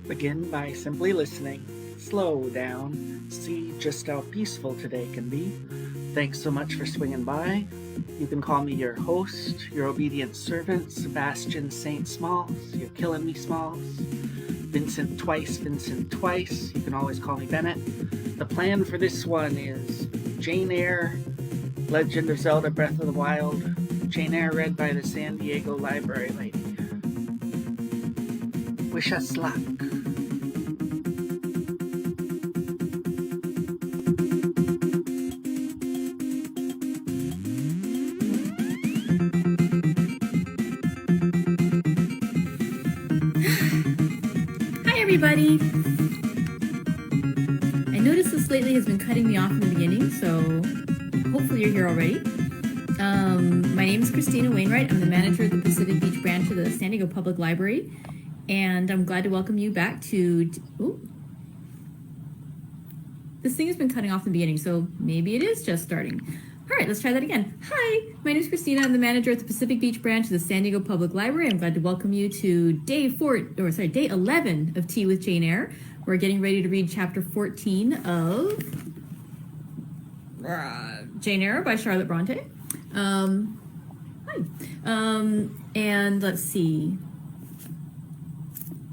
Begin by simply listening. Slow down. See just how peaceful today can be. Thanks so much for swinging by. You can call me your host, your obedient servant, Sebastian St. Smalls. You're killing me, Smalls. Vincent twice. You can always call me Bennett. The plan for this one is Jane Eyre, Legend of Zelda Breath of the Wild. Jane Eyre read by the San Diego Library lady. Wish us luck. Hi everybody! I noticed this lately has been cutting me off in the beginning, so hopefully you're here already. My name is Christina Wainwright. I'm the manager of the Pacific Beach branch of the San Diego Public Library, and I'm glad to welcome you back to... Ooh. This thing has been cutting off in the beginning, so maybe it is just starting. All right, let's try that again. Hi, my name is Christina. I'm the manager at the Pacific Beach branch of the San Diego Public Library. I'm glad to welcome you to day 11 of Tea with Jane Eyre. We're getting ready to read chapter 14 of Jane Eyre by Charlotte Bronte. Hi. And let's see.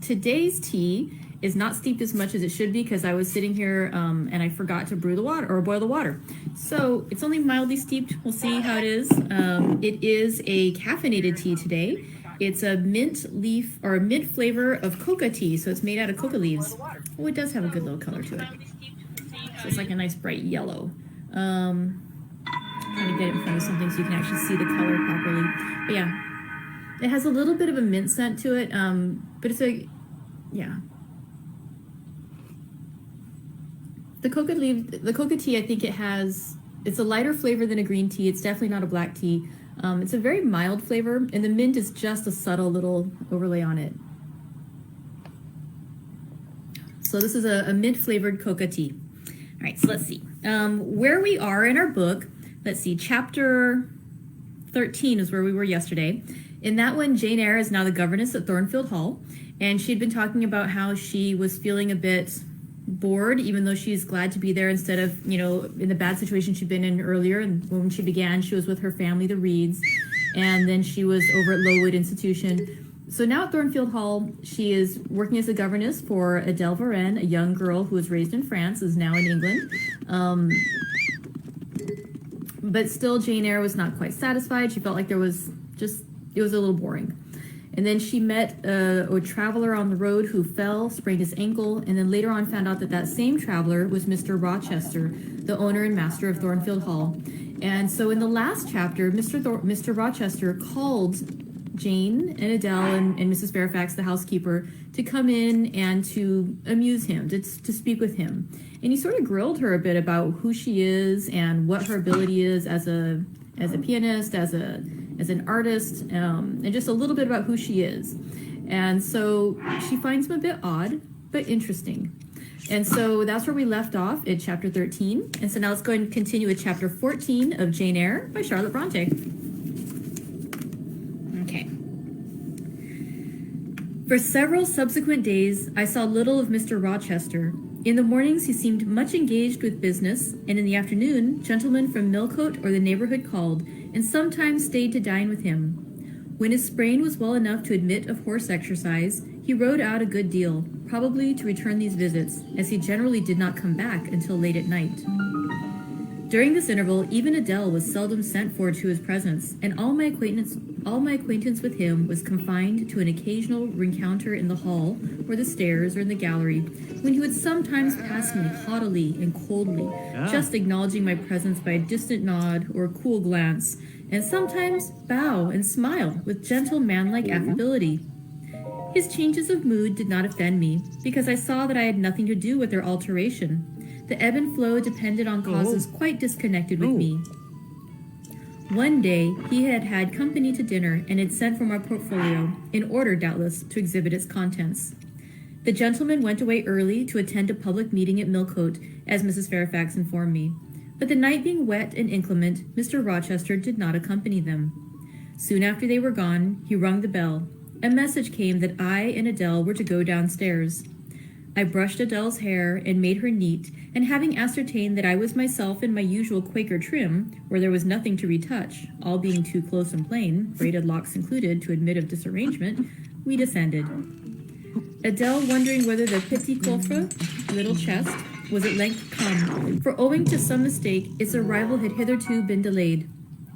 Today's tea is not steeped as much as it should be because I was sitting here and I forgot to brew the water or boil the water. So it's only mildly steeped. We'll see how it is. It is a caffeinated tea today. It's a mint leaf or a mint flavor of coca tea. So it's made out of coca leaves. Oh, it does have a good little color to it. So it's like a nice bright yellow. Trying to get it in front of something so you can actually see the color properly. But yeah, it has a little bit of a mint scent to it. But it's yeah. The coca tea, I think it's a lighter flavor than a green tea. It's definitely not a black tea. It's a very mild flavor, and the mint is just a subtle little overlay on it. So this is a mint flavored coca tea. All right, so let's see. Where we are in our book, let's see, chapter 13 is where we were yesterday. In that one, Jane Eyre is now the governess at Thornfield Hall, and she'd been talking about how she was feeling a bit bored, even though she's glad to be there instead of, in the bad situation she'd been in earlier. And when she began, she was with her family, the Reeds, and then she was over at Lowood Institution. So now at Thornfield Hall, she is working as a governess for Adele Varenne, a young girl who was raised in France, is now in England. But still, Jane Eyre was not quite satisfied. She felt like it was a little boring. And then she met a traveler on the road who fell, sprained his ankle, and then later on found out that same traveler was Mr. Rochester, the owner and master of Thornfield Hall. And so in the last chapter, Mr. Rochester called Jane and Adele and Mrs. Fairfax, the housekeeper, to come in and to amuse him, to speak with him. And he sort of grilled her a bit about who she is and what her ability is as a pianist, as an artist, and just a little bit about who she is. And so she finds him a bit odd, but interesting. And so that's where we left off in chapter 13. And so now let's go ahead and continue with chapter 14 of Jane Eyre by Charlotte Bronte. Okay. For several subsequent days, I saw little of Mr. Rochester. In the mornings, he seemed much engaged with business, and in the afternoon, gentlemen from Millcote or the neighborhood called, and sometimes stayed to dine with him. When his sprain was well enough to admit of horse exercise, he rode out a good deal, probably to return these visits, as he generally did not come back until late at night. During this interval, even Adele was seldom sent for to his presence, and all my acquaintance with him was confined to an occasional rencounter in the hall, or the stairs, or in the gallery, when he would sometimes pass me haughtily and coldly, just acknowledging my presence by a distant nod or a cool glance, and sometimes bow and smile with gentle man-like affability. His changes of mood did not offend me, because I saw that I had nothing to do with their alteration. The ebb and flow depended on causes quite disconnected with me. One day, he had had company to dinner and had sent for my portfolio, in order, doubtless, to exhibit its contents. The gentleman went away early to attend a public meeting at Millcote, as Mrs. Fairfax informed me. But the night being wet and inclement, Mr. Rochester did not accompany them. Soon after they were gone, he rung the bell. A message came that I and Adele were to go downstairs. I brushed Adele's hair and made her neat, and having ascertained that I was myself in my usual Quaker trim, where there was nothing to retouch, all being too close and plain, braided locks included, to admit of disarrangement, we descended. Adele wondering whether the petit coffre, little chest, was at length come, for owing to some mistake, its arrival had hitherto been delayed.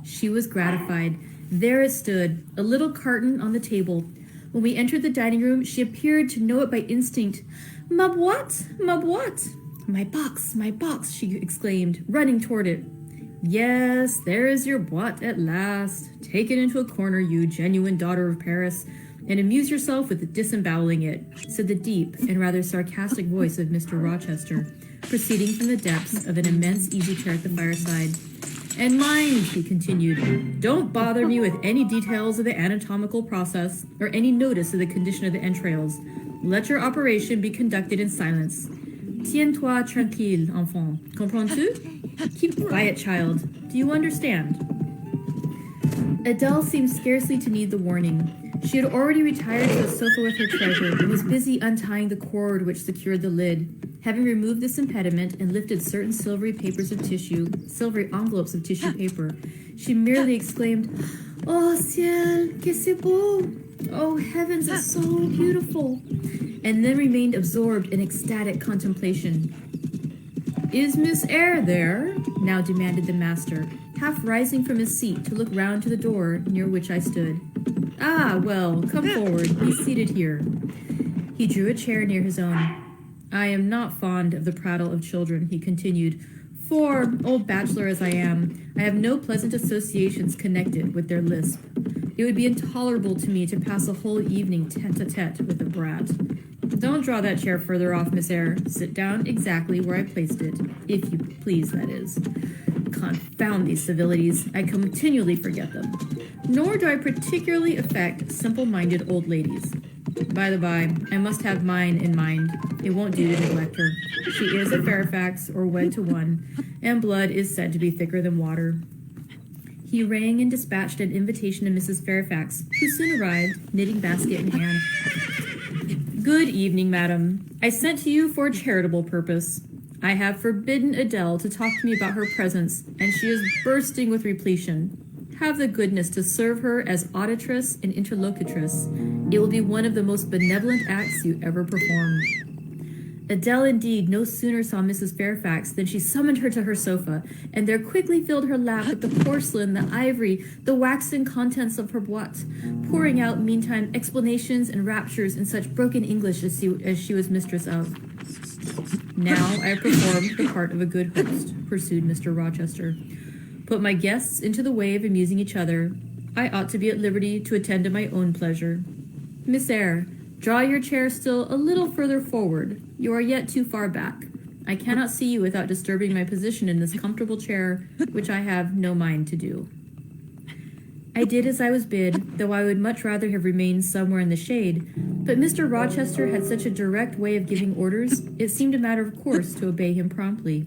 She was gratified. There it stood, a little carton on the table. When we entered the dining room, she appeared to know it by instinct. Ma boîte, ma boîte. My box, she exclaimed, running toward it. Yes, there is your boîte at last. Take it into a corner, you genuine daughter of Paris, and amuse yourself with disemboweling it, said the deep and rather sarcastic voice of Mr. Rochester, proceeding from the depths of an immense easy-chair at the fireside. And mind, he continued, don't bother me with any details of the anatomical process or any notice of the condition of the entrails. Let your operation be conducted in silence. Tiens-toi tranquille, enfant. Comprends-tu? Keep quiet, child. Do you understand? Adele seemed scarcely to need the warning. She had already retired to a sofa with her treasure and was busy untying the cord which secured the lid. Having removed this impediment and lifted certain silvery envelopes of tissue paper, she merely exclaimed, "Oh ciel, que c'est beau! Oh heavens, it's so beautiful!" and then remained absorbed in ecstatic contemplation. "Is Miss Eyre there?" now demanded the master, half rising from his seat to look round to the door near which I stood. "Ah, well, come forward, be seated here." He drew a chair near his own. "I am not fond of the prattle of children," he continued, "for, old bachelor as I am, I have no pleasant associations connected with their lisp. It would be intolerable to me to pass a whole evening tete-a-tete with a brat. Don't draw that chair further off, Miss Eyre. Sit down exactly where I placed it, if you please, that is. Confound these civilities. I continually forget them. Nor do I particularly affect simple-minded old ladies. By the by, I must have mine in mind. It won't do to neglect her. She is a Fairfax, or wed to one, and blood is said to be thicker than water." He rang and dispatched an invitation to Mrs. Fairfax, who soon arrived, knitting basket in hand. "Good evening, madam. I sent to you for a charitable purpose. I have forbidden Adele to talk to me about her presents, and she is bursting with repletion. Have the goodness to serve her as auditress and interlocutress. It will be one of the most benevolent acts you ever performed." Adele, indeed, no sooner saw Mrs. Fairfax than she summoned her to her sofa, and there quickly filled her lap with the porcelain, the ivory, the waxen contents of her boîte, pouring out, meantime, explanations and raptures in such broken English as she was mistress of. "Now I have performed the part of a good host," pursued Mr. Rochester. "Put my guests into the way of amusing each other. I ought to be at liberty to attend to my own pleasure. Miss Eyre, draw your chair still a little further forward. You are yet too far back. I cannot see you without disturbing my position in this comfortable chair, which I have no mind to do." I did as I was bid, though I would much rather have remained somewhere in the shade, but Mr. Rochester had such a direct way of giving orders, it seemed a matter of course to obey him promptly.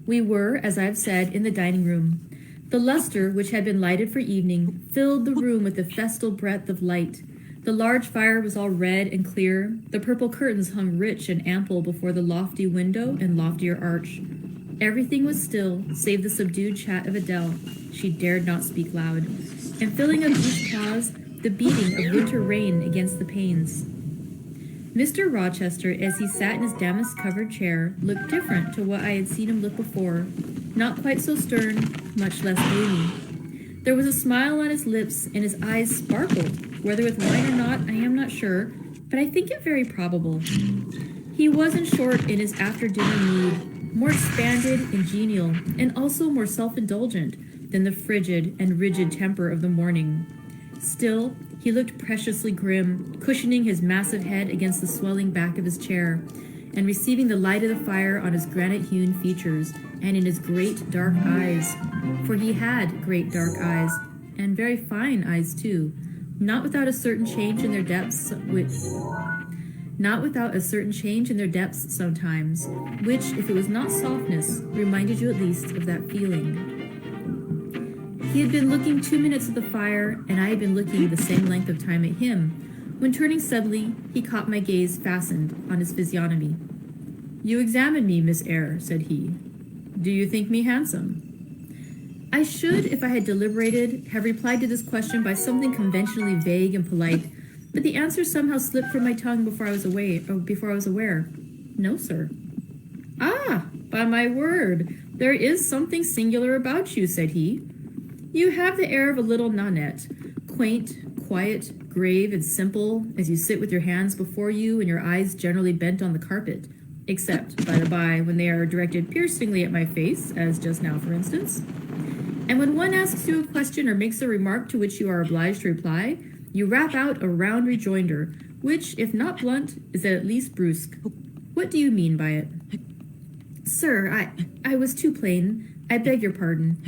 We were, as I have said, in the dining room. The lustre, which had been lighted for evening, filled the room with a festal breadth of light. The large fire was all red and clear. The purple curtains hung rich and ample before the lofty window and loftier arch. Everything was still, save the subdued chat of Adele. She dared not speak loud. And filling up each pause, the beating of winter rain against the panes. Mr. Rochester, as he sat in his damask-covered chair, looked different to what I had seen him look before. Not quite so stern, much less gloomy. There was a smile on his lips, and his eyes sparkled. Whether with wine or not, I am not sure, but I think it very probable. He was, in short, in his after-dinner mood, more expanded and genial, and also more self-indulgent than the frigid and rigid temper of the morning. Still, he looked preciously grim, cushioning his massive head against the swelling back of his chair, and receiving the light of the fire on his granite-hewn features and in his great dark eyes. For he had great dark eyes, and very fine eyes too, not without a certain change in their depths sometimes, which, if it was not softness, reminded you at least of that feeling. He had been looking 2 minutes at the fire, and I had been looking the same length of time at him, when turning suddenly, he caught my gaze fastened on his physiognomy. "You examine me, Miss Eyre," said he. "Do you think me handsome?" I should, if I had deliberated, have replied to this question by something conventionally vague and polite, but the answer somehow slipped from my tongue before I was aware. "No, sir." "Ah, by my word, there is something singular about you," said he. "You have the air of a little nonette, quaint, quiet, grave, and simple, as you sit with your hands before you and your eyes generally bent on the carpet, except, by the by, when they are directed piercingly at my face, as just now, for instance. And when one asks you a question or makes a remark to which you are obliged to reply, you rap out a round rejoinder, which, if not blunt, is at least brusque. What do you mean by it?" "Sir, I was too plain. I beg your pardon.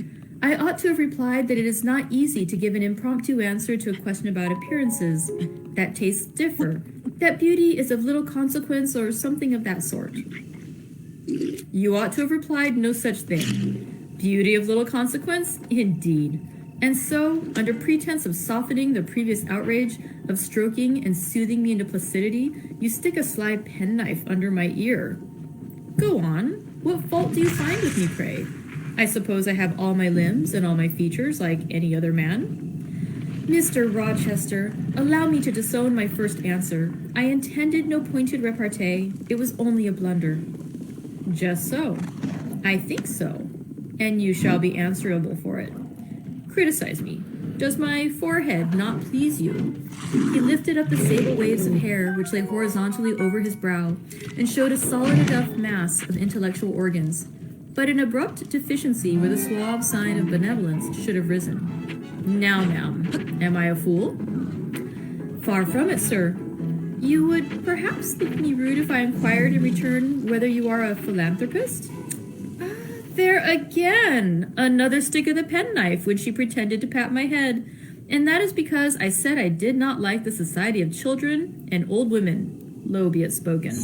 I ought to have replied that it is not easy to give an impromptu answer to a question about appearances, that tastes differ, that beauty is of little consequence, or something of that sort." "You ought to have replied no such thing. Beauty of little consequence, indeed. And so, under pretense of softening the previous outrage, of stroking and soothing me into placidity, you stick a sly penknife under my ear. Go on. What fault do you find with me, pray? I suppose I have all my limbs and all my features like any other man?" "Mr. Rochester, allow me to disown my first answer. I intended no pointed repartee. It was only a blunder." "Just so. I think so. And you shall be answerable for it. Criticize me. Does my forehead not please you?" He lifted up the sable waves of hair which lay horizontally over his brow and showed a solid enough mass of intellectual organs, but an abrupt deficiency where the suave sign of benevolence should have risen. "Now, ma'am, am I a fool?" "Far from it, sir. You would perhaps think me rude if I inquired in return whether you are a philanthropist?" "There again! Another stick of the penknife when she pretended to pat my head. And that is because I said I did not like the society of children and old women. Low be it spoken.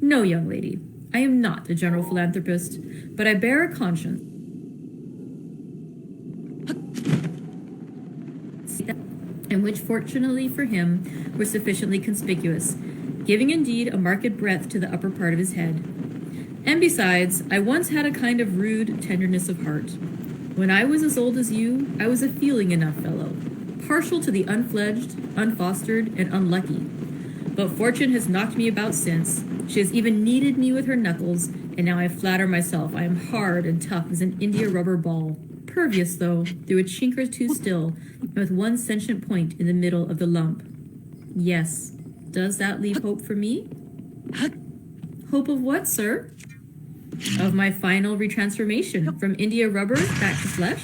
No, young lady, I am not a general philanthropist, but I bear a conscience, and which, fortunately for him, were sufficiently conspicuous, giving indeed a marked breadth to the upper part of his head. And besides, I once had a kind of rude tenderness of heart. When I was as old as you, I was a feeling enough fellow, partial to the unfledged, unfostered, and unlucky. But fortune has knocked me about since. She has even kneaded me with her knuckles, and now I flatter myself I am hard and tough as an India rubber ball, pervious, though, through a chink or two still, and with one sentient point in the middle of the lump. Yes, does that leave hope for me? Hope of what, sir? Of my final retransformation from India rubber back to flesh?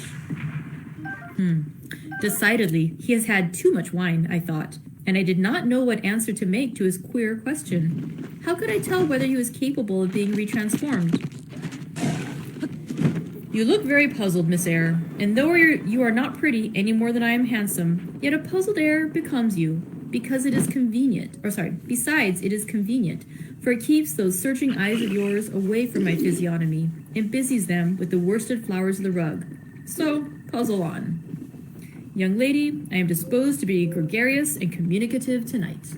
Decidedly, he has had too much wine, I thought, and I did not know what answer to make to his queer question. How could I tell whether he was capable of being retransformed? You look very puzzled, Miss Eyre, and though you are not pretty any more than I am handsome, yet a puzzled air becomes you, because it is convenient, besides it is convenient, for it keeps those searching eyes of yours away from my physiognomy, and busies them with the worsted flowers of the rug. So, puzzle on. Young lady, I am disposed to be gregarious and communicative tonight.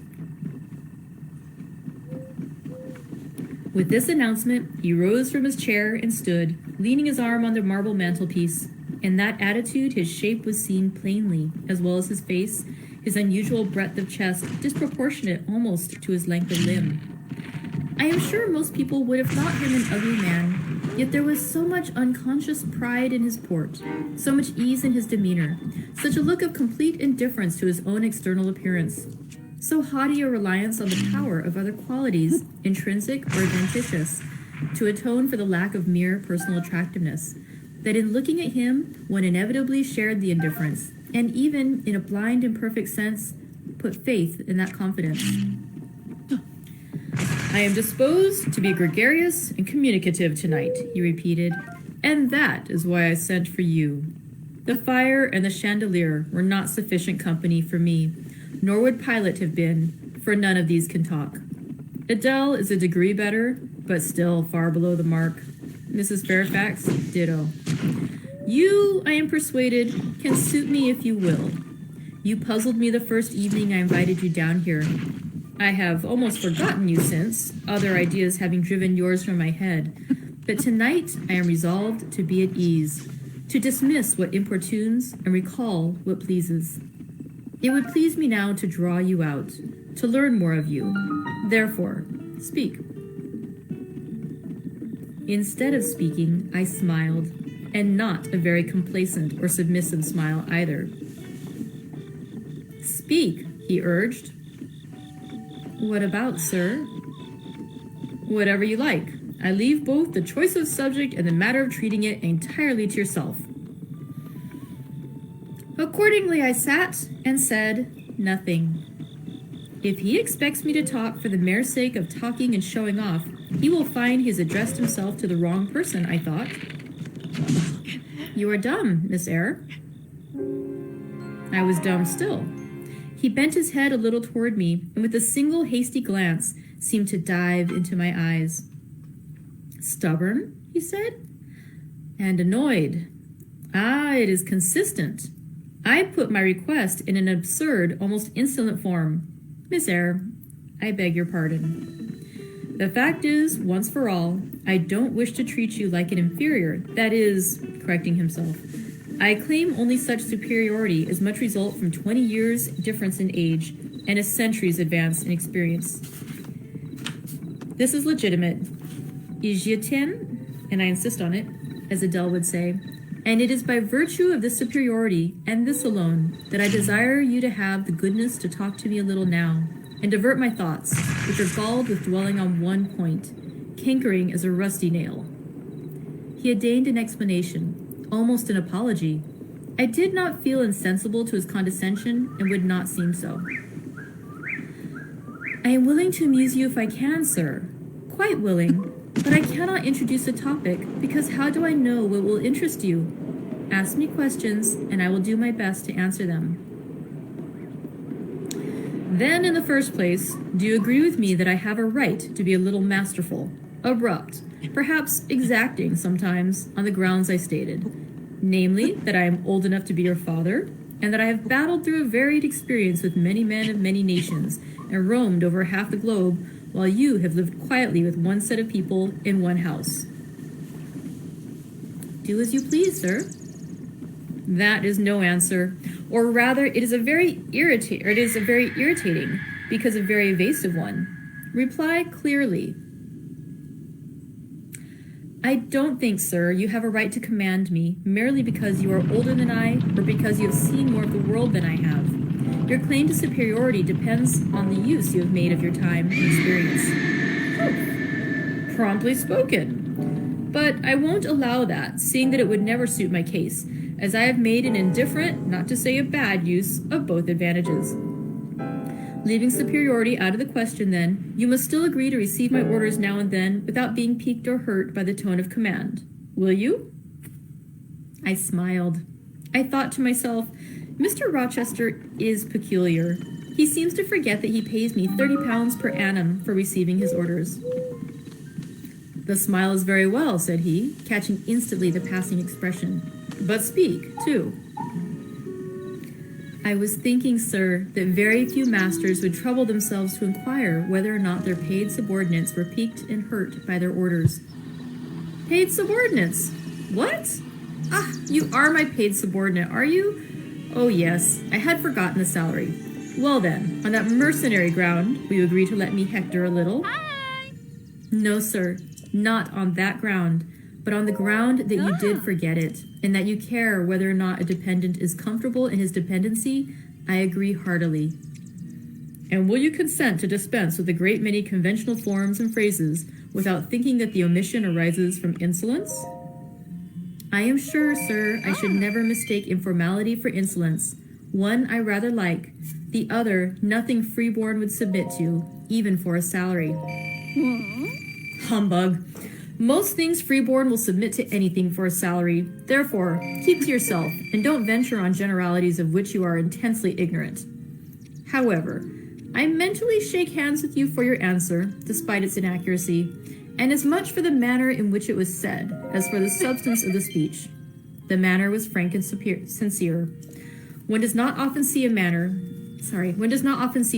With this announcement, he rose from his chair and stood, leaning his arm on the marble mantelpiece. In that attitude his shape was seen plainly, as well as his face, his unusual breadth of chest, disproportionate almost to his length of limb. I am sure most people would have thought him an ugly man, yet there was so much unconscious pride in his port, so much ease in his demeanor, such a look of complete indifference to his own external appearance, so haughty a reliance on the power of other qualities, intrinsic or adventitious, to atone for the lack of mere personal attractiveness, that in looking at him one inevitably shared the indifference, and even, in a blind and perfect sense, put faith in that confidence. I am disposed to be gregarious and communicative tonight, he repeated, and that is why I sent for you. The fire and the chandelier were not sufficient company for me, nor would Pilate have been, for none of these can talk. Adele is a degree better, but still far below the mark. Mrs. Fairfax, ditto. You, I am persuaded, can suit me if you will. You puzzled me the first evening I invited you down here. I have almost forgotten you since, other ideas having driven yours from my head. But tonight I am resolved to be at ease, to dismiss what importunes and recall what pleases. It would please me now to draw you out, to learn more of you. Therefore, speak. Instead of speaking, I smiled, and not a very complacent or submissive smile either. Speak, he urged. What about, sir? Whatever you like. I leave both the choice of subject and the matter of treating it entirely to yourself. Accordingly, I sat and said nothing. If he expects me to talk for the mere sake of talking and showing off, he will find he has addressed himself to the wrong person, I thought. You are dumb, Miss Eyre. I was dumb still. He bent his head a little toward me, and with a single hasty glance, seemed to dive into my eyes. Stubborn, he said, and annoyed. Ah, it is consistent. I put my request in an absurd, almost insolent form. Miss Eyre, I beg your pardon. The fact is, once for all, I don't wish to treat you like an inferior. That is, correcting himself, I claim only such superiority as much result from 20 years' difference in age and a century's advance in experience. This is legitimate. Je tiens, and I insist on it, as Adele would say, and it is by virtue of this superiority, and this alone, that I desire you to have the goodness to talk to me a little now, and divert my thoughts, which are galled with dwelling on one point, cankering as a rusty nail. He had deigned an explanation, almost an apology. I did not feel insensible to his condescension, and would not seem so. I am willing to amuse you if I can, sir. Quite willing. But I cannot introduce a topic, because how do I know what will interest you? Ask me questions, and I will do my best to answer them. Then, in the first place, do you agree with me that I have a right to be a little masterful, abrupt, perhaps exacting sometimes, on the grounds I stated? Namely, that I am old enough to be your father, and that I have battled through a varied experience with many men of many nations, and roamed over half the globe, while you have lived quietly with one set of people in one house. Do as you please, sir. That is no answer, or rather, it is a very irritating, because a very evasive one. Reply clearly. I don't think, sir, you have a right to command me merely because you are older than I, or because you have seen more of the world than I have. Your claim to superiority depends on the use you have made of your time and experience. Oh, promptly spoken. But I won't allow that, seeing that it would never suit my case, as I have made an indifferent, not to say a bad, use of both advantages. Leaving superiority out of the question, then, you must still agree to receive my orders now and then without being piqued or hurt by the tone of command. Will you? I smiled. I thought to myself, Mr. Rochester is peculiar. He seems to forget that he pays me £30 per annum for receiving his orders. The smile is very well, said he, catching instantly the passing expression. But speak, too. I was thinking, sir, that very few masters would trouble themselves to inquire whether or not their paid subordinates were piqued and hurt by their orders. Paid subordinates? What? Ah, you are my paid subordinate, are you? Oh, yes, I had forgotten the salary. Well then, on that mercenary ground, will you agree to let me hector a little? Hi! No, sir, not on that ground, but on the ground that you did forget it, and that you care whether or not a dependent is comfortable in his dependency. I agree heartily. And will you consent to dispense with a great many conventional forms and phrases without thinking that the omission arises from insolence? I am sure, sir, I should never mistake informality for insolence. One I rather like, the other nothing freeborn would submit to, even for a salary. Humbug. Most things freeborn will submit to anything for a salary. Therefore, keep to yourself, and don't venture on generalities of which you are intensely ignorant. However, I mentally shake hands with you for your answer, despite its inaccuracy, and as much for the manner in which it was said as for the substance of the speech. The manner was frank and sincere. One does not often see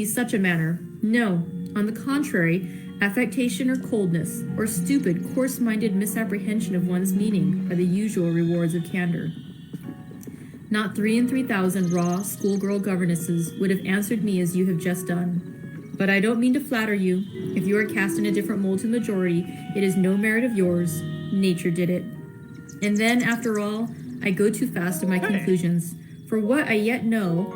such a manner. No, on the contrary, affectation or coldness, or stupid, coarse-minded misapprehension of one's meaning are the usual rewards of candor. Not 3 in 3,000 raw schoolgirl governesses would have answered me as you have just done. But I don't mean to flatter you. If you are cast in a different mold to the majority, it is no merit of yours. Nature did it. And then, after all, I go too fast in my conclusions. For what I yet know,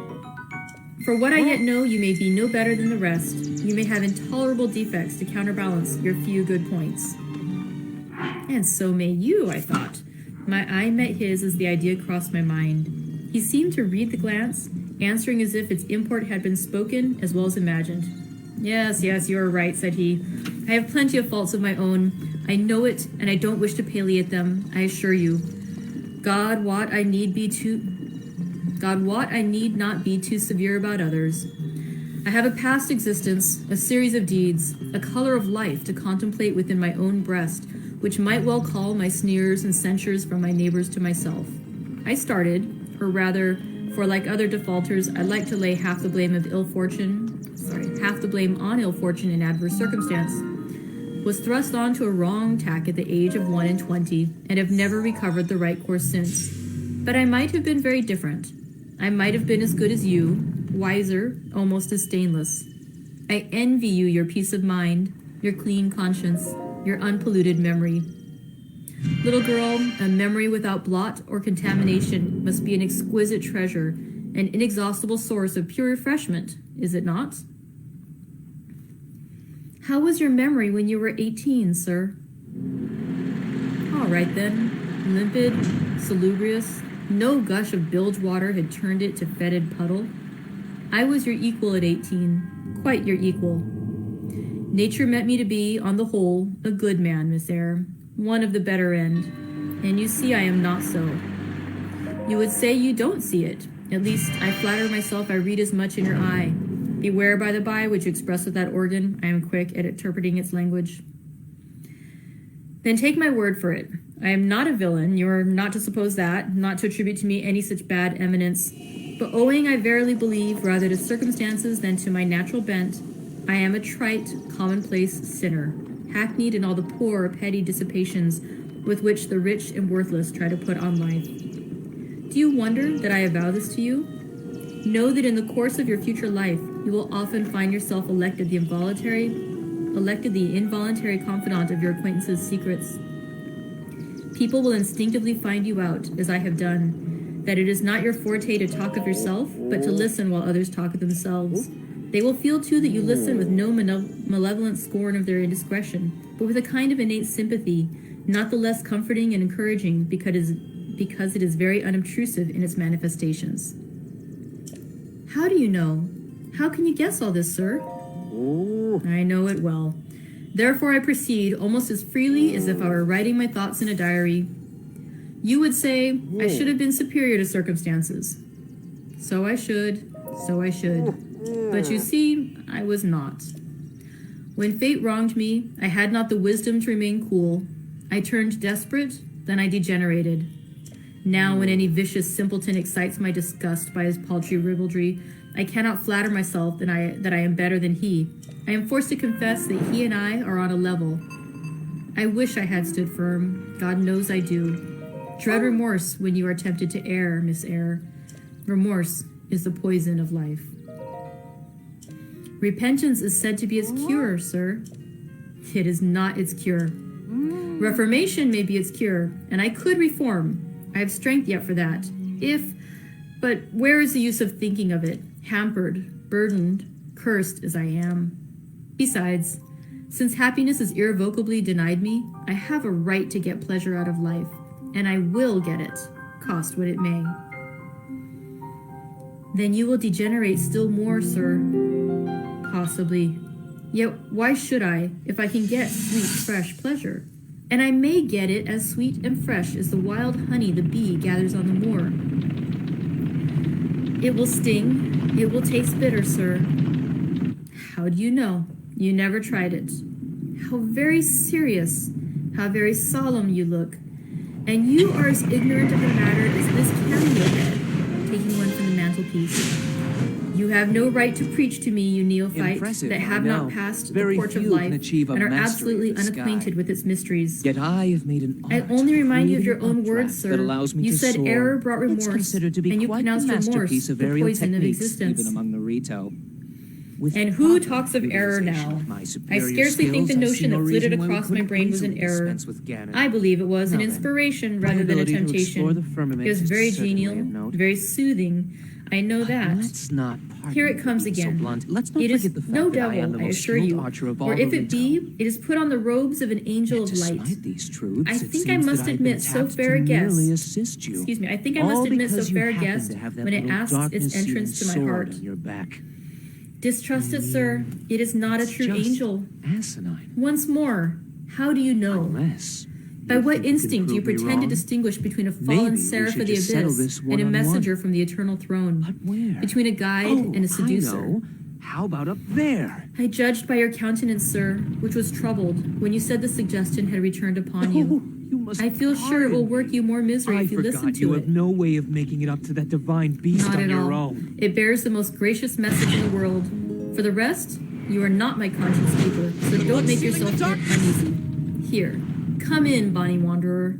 you may be no better than the rest. You may have intolerable defects to counterbalance your few good points. And so may you, I thought. My eye met his as the idea crossed my mind. He seemed to read the glance, answering as if its import had been spoken as well as imagined. Yes, you are right, said he. I have plenty of faults of my own. I know it, and I don't wish to palliate them, I assure you. God wot I need not be too severe about others. I have a past existence, a series of deeds, a color of life to contemplate within my own breast, which might well call my sneers and censures from my neighbors to myself. I started, or rather, for like other defaulters, I like to lay half the blame on ill fortune in adverse circumstance, was thrust on to a wrong tack at the age of 21, and have never recovered the right course since. But I might have been very different. I might have been as good as you, wiser, almost as stainless. I envy you your peace of mind, your clean conscience, your unpolluted memory. Little girl, a memory without blot or contamination must be an exquisite treasure, an inexhaustible source of pure refreshment, is it not? How was your memory when you were 18, sir? All right then, limpid, salubrious, no gush of bilge water had turned it to fetid puddle. I was your equal at 18, quite your equal. Nature meant me to be, on the whole, a good man, Miss Eyre, one of the better end, and you see I am not so. You would say you don't see it. At least I flatter myself I read as much in your eye. Beware, by the by, which you express with that organ. I am quick at interpreting its language. Then take my word for it. I am not a villain. You are not to suppose that, not to attribute to me any such bad eminence. But owing, I verily believe, rather to circumstances than to my natural bent, I am a trite, commonplace sinner, hackneyed in all the poor, petty dissipations with which the rich and worthless try to put on life. Do you wonder that I avow this to you? Know that in the course of your future life, you will often find yourself elected the involuntary confidant of your acquaintances' secrets. People will instinctively find you out, as I have done, that it is not your forte to talk of yourself, but to listen while others talk of themselves. They will feel, too, that you listen with no malevolent scorn of their indiscretion, but with a kind of innate sympathy, not the less comforting and encouraging because it is very unobtrusive in its manifestations. How do you know? How can you guess all this, sir? I know it well. Therefore I proceed almost as freely as if I were writing my thoughts in a diary. You would say, I should have been superior to circumstances. So I should. But you see, I was not. When fate wronged me, I had not the wisdom to remain cool. I turned desperate, then I degenerated. Now, when any vicious simpleton excites my disgust by his paltry ribaldry, I cannot flatter myself that I am better than he. I am forced to confess that he and I are on a level. I wish I had stood firm. God knows I do. Dread remorse when you are tempted to err, Miss Eyre. Remorse is the poison of life. Repentance is said to be its cure, sir. It is not its cure. Reformation may be its cure, and I could reform. I have strength yet for that. But where is the use of thinking of it, hampered, burdened, cursed as I am? Besides, since happiness is irrevocably denied me, I have a right to get pleasure out of life, and I will get it, cost what it may. Then you will degenerate still more, sir. Possibly. Yet why should I, if I can get sweet, fresh pleasure? And I may get it as sweet and fresh as the wild honey the bee gathers on the moor. It will sting. It will taste bitter, sir. How do you know? You never tried it. How very serious, how very solemn you look. And you are as ignorant of the matter as this cameo head. taking one from the mantelpiece. You have no right to preach to me, you neophyte, Impressive, that I have know. not passed Very the porch of few life can achieve a and are mastery absolutely of the sky. unacquainted with its mysteries. Yet I have made an I art only remind you of creating your own updraft words, sir. That allows me You to said soar. error brought It's remorse, considered to be and you quite the pronounced remorse masterpiece of the aerial poison of techniques, existence. even among the Rito. With And who proper talks of error utilization now? of my I superior scarcely think the skills, I notion see no that flitted reason why we across my couldn't brain was an easily error. dispense with Ganon. I believe it was an Now then, inspiration my rather than a ability to explore temptation. the firmament It was is very certainly genial, of note. very soothing. I know But that. let's not Here it pardon comes me for being again. So blunt. Let's not It is forget the fact no that I am devil, the I most assure skilled you. archer of all Or the if it Rito. be, it is put on the robes of an angel Yet of light. despite these truths, I it think I seems must that I've admit been so tapped fair a to guest. merely assist you. Excuse me, I think I All must admit so because you fair a happen guest to have that when it little asks its darkness-searing entrance to my sword heart. on your back. Distrust it, sir. It is not a It's true just angel. asinine. Once more, how do you know? Unless By what think you can instinct do you prove me pretend to wrong? distinguish between a Maybe fallen we seraph should of the just settle abyss this and a one-on-one. messenger from the eternal throne? But where? Between a guide Oh, and a seducer? I know. How about up there? I judged by your countenance, sir, which was troubled when you said the suggestion had returned upon Oh, you. you must I feel sure it will pardon work me. you more misery I if you listen forgot to you it. have no way of making it up to that divine beast Not on at your all. own. It bears the most gracious message in the world. For the rest, you are not my conscience keeper, so don't make yourself uneasy. Here, come in, bonny wanderer.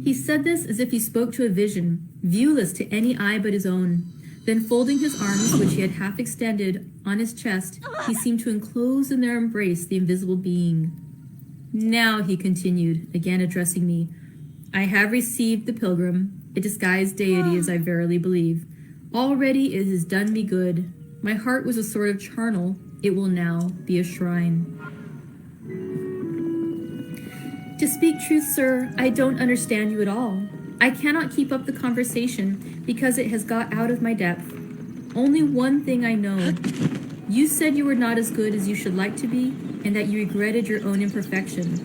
He said this as if he spoke to a vision, viewless to any eye but his own. Then folding his arms, which he had half extended, on his chest, he seemed to enclose in their embrace the invisible being. Now, he continued, again addressing me, I have received the pilgrim, a disguised deity as I verily believe. Already it has done me good. My heart was a sort of charnel, it will now be a shrine. To speak truth, sir, I don't understand you at all. I cannot keep up the conversation because it has got out of my depth. Only one thing I know. You said you were not as good as you should like to be, and that you regretted your own imperfection.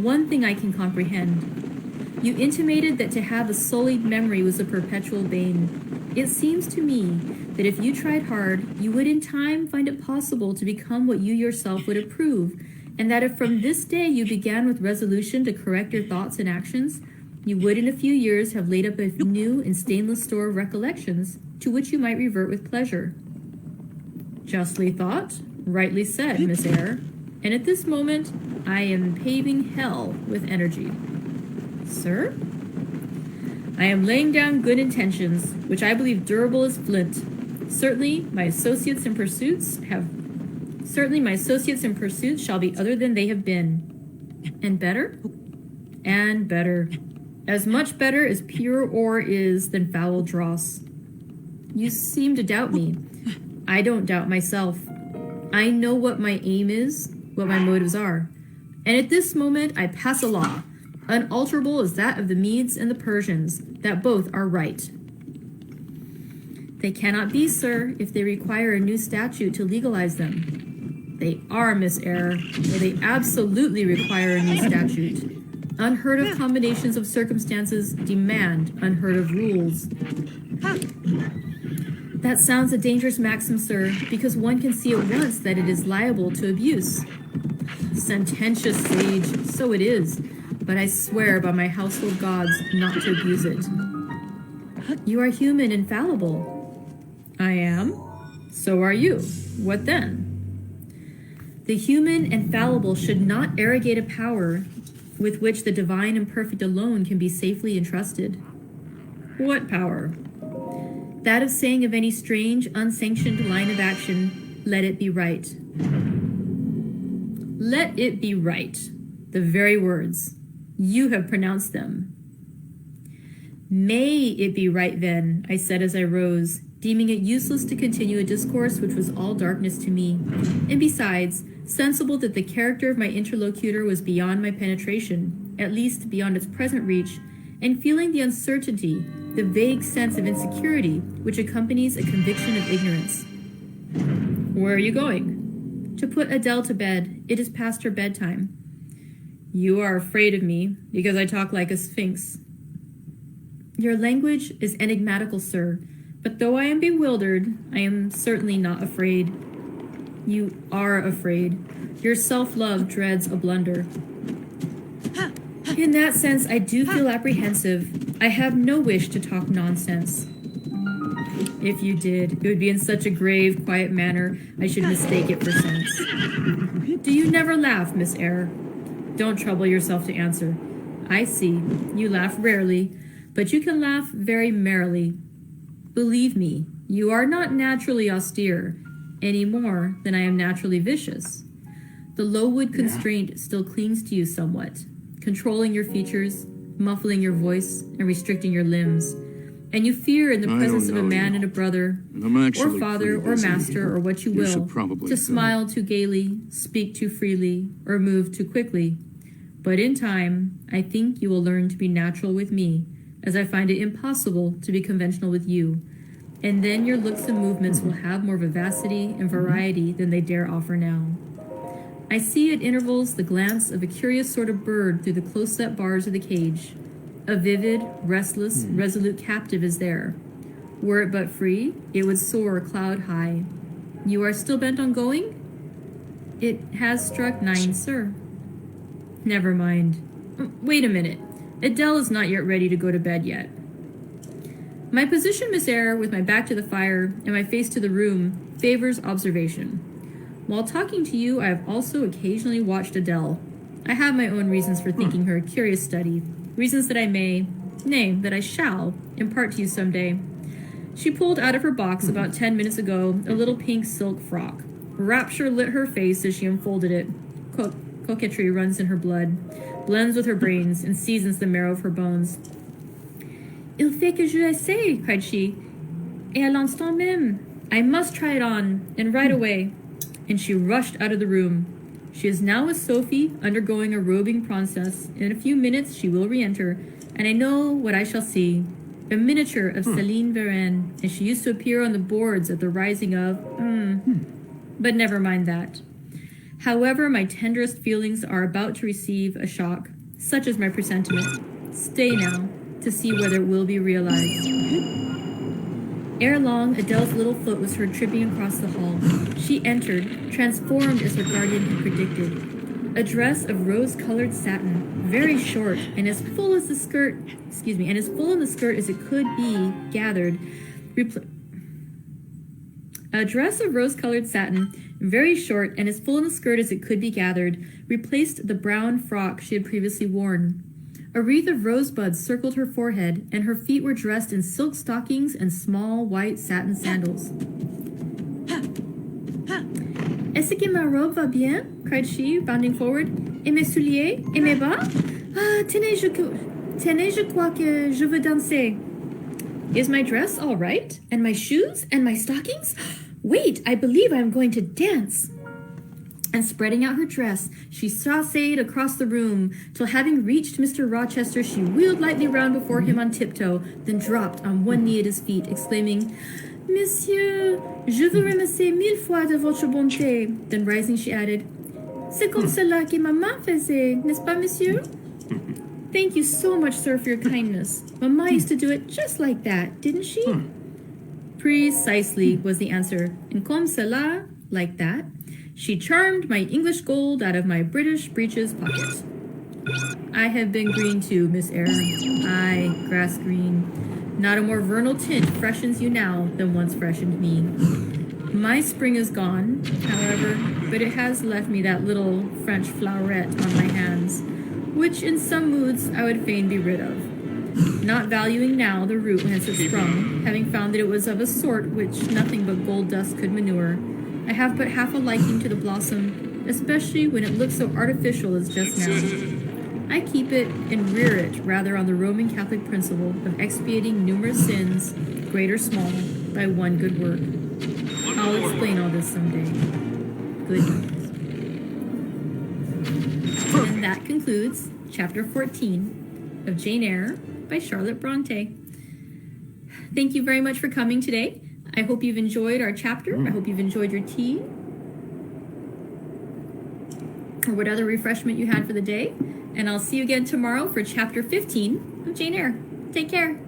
One thing I can comprehend. You intimated that to have a sullied memory was a perpetual bane. It seems to me that if you tried hard, you would in time find it possible to become what you yourself would approve, and that if from this day you began with resolution to correct your thoughts and actions, you would in a few years have laid up a new and stainless store of recollections to which you might revert with pleasure. Justly thought, rightly said, Miss Eyre, and at this moment I am paving hell with energy. Sir? I am laying down good intentions, which I believe durable as flint. Certainly my associates in pursuits shall be other than they have been. And better? And better. As much better as pure ore is than foul dross. You seem to doubt me. I don't doubt myself. I know what my aim is, what my motives are. And at this moment I pass a law, unalterable as that of the Medes and the Persians, that both are right. They cannot be, sir, if they require a new statute to legalize them. They are, Miss Eyre, or they absolutely require a new statute. Unheard of combinations of circumstances demand unheard of rules. That sounds a dangerous maxim, sir, because one can see at once that it is liable to abuse. Sententious sage, so it is, but I swear by my household gods not to abuse it. You are human and fallible. I am. So are you. What then? The human and fallible should not arrogate a power with which the divine and perfect alone can be safely entrusted. What power? That of saying of any strange, unsanctioned line of action, let it be right. Let it be right. The very words. You have pronounced them. May it be right then, I said as I rose, deeming it useless to continue a discourse which was all darkness to me, and besides, sensible that the character of my interlocutor was beyond my penetration, at least beyond its present reach, and feeling the uncertainty, the vague sense of insecurity which accompanies a conviction of ignorance. Where are you going? To put Adele to bed. It is past her bedtime. You are afraid of me, because I talk like a sphinx. Your language is enigmatical, sir, but though I am bewildered, I am certainly not afraid. You are afraid. Your self-love dreads a blunder. In that sense, I do feel apprehensive. I have no wish to talk nonsense. If you did, it would be in such a grave, quiet manner, I should mistake it for sense. Do you never laugh, Miss Eyre? Don't trouble yourself to answer. I see. You laugh rarely, but you can laugh very merrily. Believe me, you are not naturally austere, any more than I am naturally vicious. The low-wood constraint still clings to you somewhat, controlling your features, muffling your voice, and restricting your limbs. And you fear in the presence of a man and a brother, or father, or master, or what you will, to smile too gaily, speak too freely, or move too quickly. But in time, I think you will learn to be natural with me, as I find it impossible to be conventional with you. And then your looks and movements will have more vivacity and variety than they dare offer now. I see at intervals the glance of a curious sort of bird through the close-set bars of the cage. A vivid, restless, resolute captive is there. Were it but free, it would soar cloud high. You are still bent on going? It has struck 9, sir. Never mind. Wait a minute. Adele is not yet ready to go to bed yet. My position, Miss Eyre, with my back to the fire and my face to the room, favors observation. While talking to you, I have also occasionally watched Adele. I have my own reasons for thinking her a curious study, reasons that I may, nay, that I shall, impart to you someday. She pulled out of her box about 10 minutes ago a little pink silk frock. Rapture lit her face as she unfolded it. Coquetry runs in her blood, blends with her brains, and seasons the marrow of her bones. Il fait que je essaie, cried she, et à l'instant même. I must try it on, and right away. And she rushed out of the room. She is now with Sophie, undergoing a robing process. In a few minutes she will re-enter, and I know what I shall see. A miniature of Céline Varenne, as she used to appear on the boards at the rising of... But never mind that. However, my tenderest feelings are about to receive a shock, such is my presentiment. Stay now, to see whether it will be realized. Ere long, Adele's little foot was heard tripping across the hall. She entered, transformed as her guardian had predicted. A dress of rose-colored satin, very short, and as full as the skirt, and as full in the skirt as it could be gathered. A dress of rose-colored satin, very short, and as full in the skirt as it could be gathered, replaced the brown frock she had previously worn. A wreath of rosebuds circled her forehead, and her feet were dressed in silk stockings and small white satin sandals. Est-ce que ma robe va bien? Cried she, bounding forward. Et mes souliers? Et mes bas? Ah, tenez, je crois que je veux danser. Is my dress all right? And my shoes? And my stockings? Wait, I believe I am going to dance. And spreading out her dress, she saussayed across the room, till having reached Mr. Rochester, she wheeled lightly round before him on tiptoe, then dropped on one knee at his feet, exclaiming, Monsieur, je vous remercie mille fois de votre bonté. Then rising, she added, C'est comme cela que maman faisait, n'est-ce pas, monsieur? Thank you so much, sir, for your kindness. Mamma used to do it just like that, didn't she? Precisely, was the answer. And comme cela, like that, she charmed my English gold out of my British breeches pocket. I have been green too, Miss Eyre. Aye, grass green. Not a more vernal tint freshens you now than once freshened me. My spring is gone, however, but it has left me that little French floweret on my hands, which in some moods I would fain be rid of. Not valuing now the root whence it sprung, having found that it was of a sort which nothing but gold dust could manure, I have but half a liking to the blossom, especially when it looks so artificial as just now. I keep it and rear it rather on the Roman Catholic principle of expiating numerous sins, great or small, by one good work. I'll explain all this someday. Good night. And that concludes Chapter 14 of Jane Eyre by Charlotte Bronte. Thank you very much for coming today. I hope you've enjoyed our chapter. I hope you've enjoyed your tea or what other refreshment you had for the day. And I'll see you again tomorrow for Chapter 15 of Jane Eyre. Take care.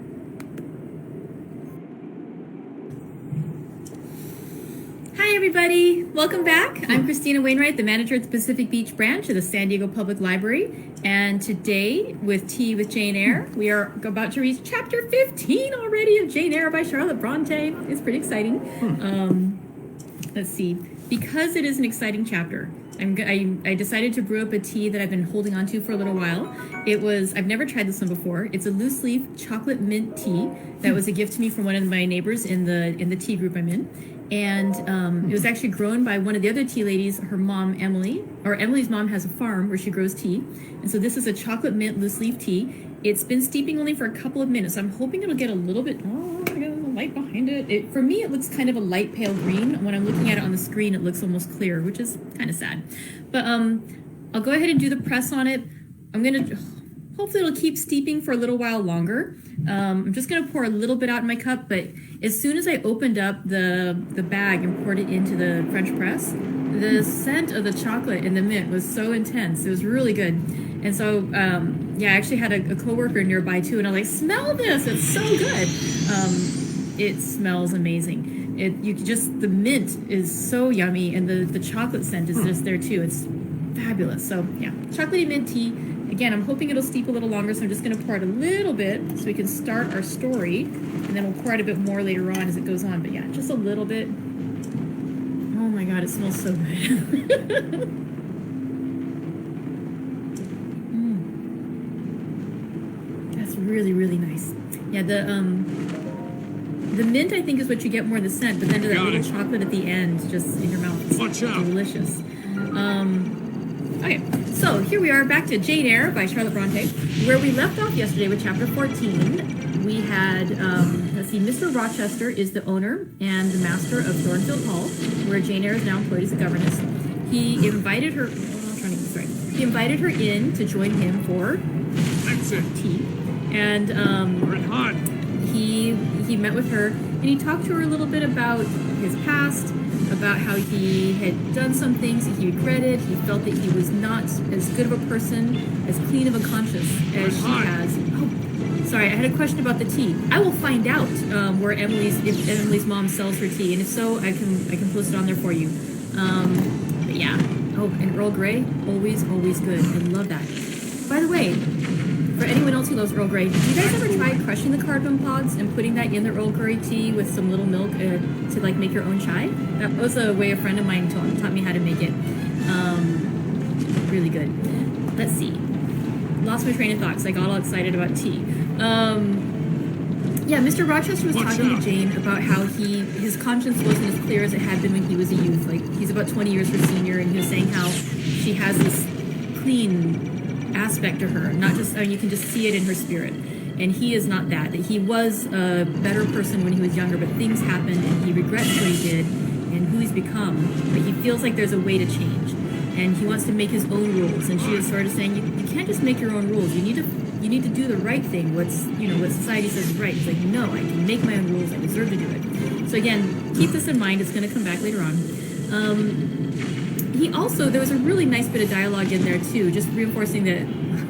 Hi, everybody. Welcome back. I'm Christina Wainwright, the manager at the Pacific Beach branch of the San Diego Public Library. And today, with Tea with Jane Eyre, we are about to reach chapter 15 already of Jane Eyre by Charlotte Bronte. It's pretty exciting. Let's see. Because it is an exciting chapter, I decided to brew up a tea that I've been holding on to for a little while. I've never tried this one before. It's a loose leaf chocolate mint tea that was a gift to me from one of my neighbors in the tea group I'm in. And it was actually grown by one of the other tea ladies, her mom, Emily, or Emily's mom has a farm where she grows tea. And so this is a chocolate mint loose leaf tea. It's been steeping only for a couple of minutes. I'm hoping it'll get a little bit, I got a little light behind it. For me, it looks kind of a light pale green. When I'm looking at it on the screen, it looks almost clear, which is kind of sad. But I'll go ahead and do the press on it. Hopefully it'll keep steeping for a little while longer. I'm just gonna pour a little bit out in my cup, but as soon as I opened up the bag and poured it into the French press, the scent of the chocolate and the mint was so intense. It was really good. And so, I actually had a coworker nearby too, and I'm like, smell this, it's so good. It smells amazing. The mint is so yummy, and the chocolate scent is just there too. It's fabulous. So yeah, chocolatey mint tea. Again, I'm hoping it'll steep a little longer, so I'm just going to pour it a little bit so we can start our story, and then we'll pour it a bit more later on as it goes on. But yeah, just a little bit. Oh my God, it smells so good. That's really, really nice. Yeah, the mint, I think, is what you get more of the scent, but then to that little chocolate at the end, just in your mouth, it's delicious. Okay, so here we are back to Jane Eyre by Charlotte Bronte, where we left off yesterday with chapter 14. We had, Mr. Rochester is the owner and the master of Thornfield Hall, where Jane Eyre is now employed as a governess. He invited her, he invited her in to join him for tea, and he met with her, and he talked to her a little bit about his past, about how he had done some things that he regretted. He felt that he was not as good of a person, as clean of a conscience as she has. Oh, sorry, I had a question about the tea. I will find out if Emily's mom sells her tea, and if so, I can post it on there for you. But yeah. Oh, and Earl Grey, always good. I love that. By the way, for anyone else who loves Earl Grey, do you guys ever try crushing the cardamom pods and putting that in the Earl Grey tea with some little milk to like make your own chai? That was a way a friend of mine taught me how to make it. Really good. Let's see. Lost my train of thoughts. I got all excited about tea. Mr. Rochester was talking to Jane about how his conscience wasn't as clear as it had been when he was a youth. Like, he's about 20 years her senior, and he was saying how she has this clean aspect to her, not just, you can just see it in her spirit, and he is not that he was a better person when he was younger, but things happened and he regrets what he did and who he's become, but he feels like there's a way to change, and he wants to make his own rules. And she is sort of saying, you can't just make your own rules, you need to do the right thing, what society says is right. He's like, no, I can make my own rules, I deserve to do it. So again, keep this in mind, it's going to come back later on. There was a really nice bit of dialogue in there too, just reinforcing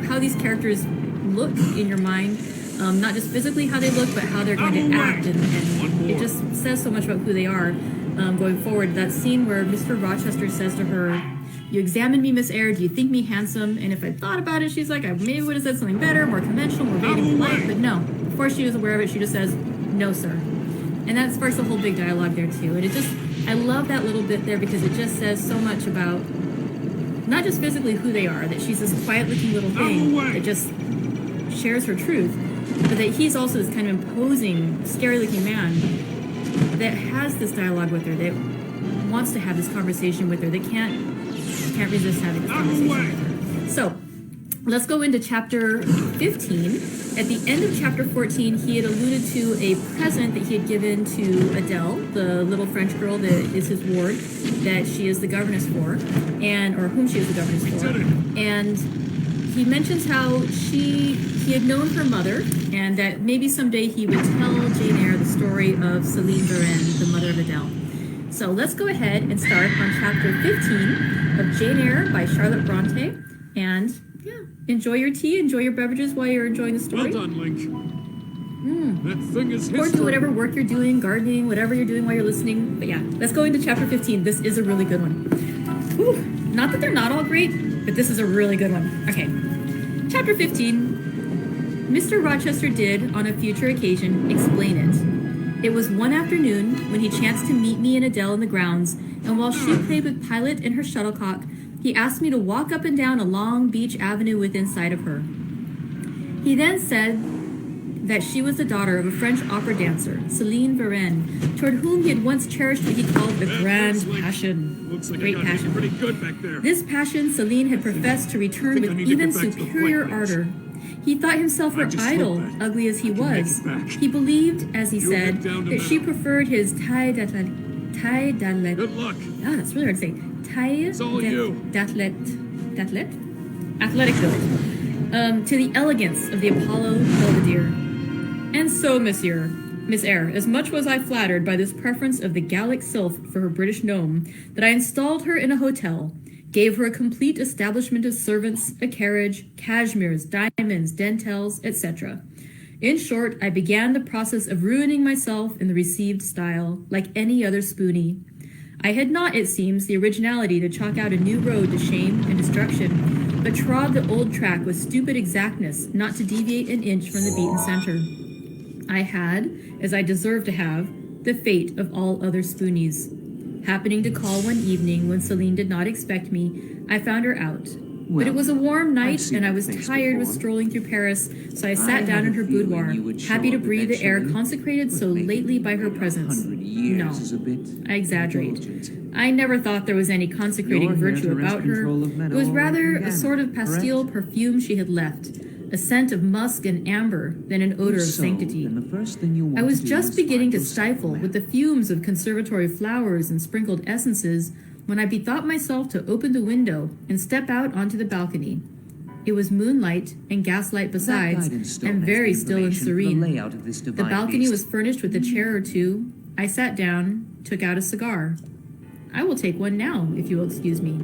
how these characters look in your mind, not just physically how they look, but how they're going to act, and it just says so much about who they are going forward. That scene where Mr. Rochester says to her, "You examined me, Miss Eyre, do you think me handsome?" And if I thought about it, she's like, I maybe would have said something better, more conventional, more vague and polite, but no. Before she was aware of it, she just says, "No, sir." And that sparks a whole big dialogue there too. And I love that little bit there because it just says so much about not just physically who they are, that she's this quiet-looking little thing that just shares her truth, but that he's also this kind of imposing, scary-looking man that has this dialogue with her, that wants to have this conversation with her, that can't resist having this conversation with her. So, let's go into chapter 15. At the end of chapter 14, he had alluded to a present that he had given to Adele, the little French girl that is his ward, that she is the governess for, or whom she is the governess for. And he mentions how he had known her mother, and that maybe someday he would tell Jane Eyre the story of Celine Varenne, the mother of Adele. So let's go ahead and start on chapter 15 of Jane Eyre by Charlotte Bronte, and enjoy your tea, enjoy your beverages while you're enjoying the story. Well done, Link. That thing is Or history. do whatever work you're doing, gardening, whatever you're doing while you're listening. But yeah, let's go into chapter 15. This is a really good one. Whew. Not that they're not all great, but this is a really good one. Okay. Chapter 15. Mr. Rochester did, on a future occasion, explain it. It was one afternoon when he chanced to meet me and Adele in the grounds, and while she played with Pilot and her shuttlecock, he asked me to walk up and down a long beach avenue within sight of her. He then said that she was the daughter of a French opera dancer, Céline Varenne, toward whom he had once cherished what he called a grand passion. Looks like Great I got passion. hit pretty good back there. This passion Céline had professed to return think I with need to even get back to the superior fight, please. ardor. He thought himself her I just idol, hope that ugly as he I can make was. it back. He believed, as he You'll said, get down to that she middle. preferred his taille d'athlète. Good luck. Ah, that's really hard to say. Taille It's all you. d'athlète? Athletic build. To the elegance of the Apollo Belvedere. And so, Miss Eyre, as much was I flattered by this preference of the Gallic sylph for her British gnome, that I installed her in a hotel, gave her a complete establishment of servants, a carriage, cashmeres, diamonds, dentelles, etc. In short, I began the process of ruining myself in the received style, like any other spoony. I had not, it seems, the originality to chalk out a new road to shame and destruction, but trod the old track with stupid exactness, not to deviate an inch from the beaten center. I had, as I deserved to have, the fate of all other spoonies. Happening to call one evening when Céline did not expect me, I found her out. But it was a warm night, and I was tired with strolling through Paris, so I sat down in her boudoir, happy to breathe the air consecrated so lately by her presence. No, I exaggerate. I never thought there was any consecrating virtue about her. It was rather a sort of pastille perfume she had left, a scent of musk and amber than an odor of sanctity. I was just beginning to stifle with the fumes of conservatory flowers and sprinkled essences when I bethought myself to open the window and step out onto the balcony. It was moonlight and gaslight besides, and very still and serene. The balcony was furnished with a chair or two. I sat down, took out a cigar. I will take one now, if you will excuse me.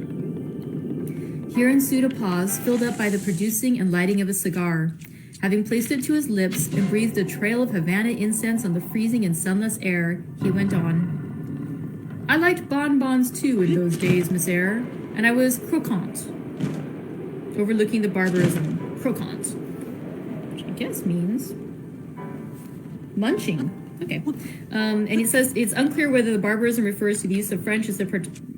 Here ensued a pause, filled up by the producing and lighting of a cigar. Having placed it to his lips and breathed a trail of Havana incense on the freezing and sunless air, he went on. I liked bonbons too in those days, Miss Eyre, and I was croquante. Overlooking the barbarism. Croquante. Which I guess means munching. Okay. And he says it's unclear whether the barbarism refers to the use of French as the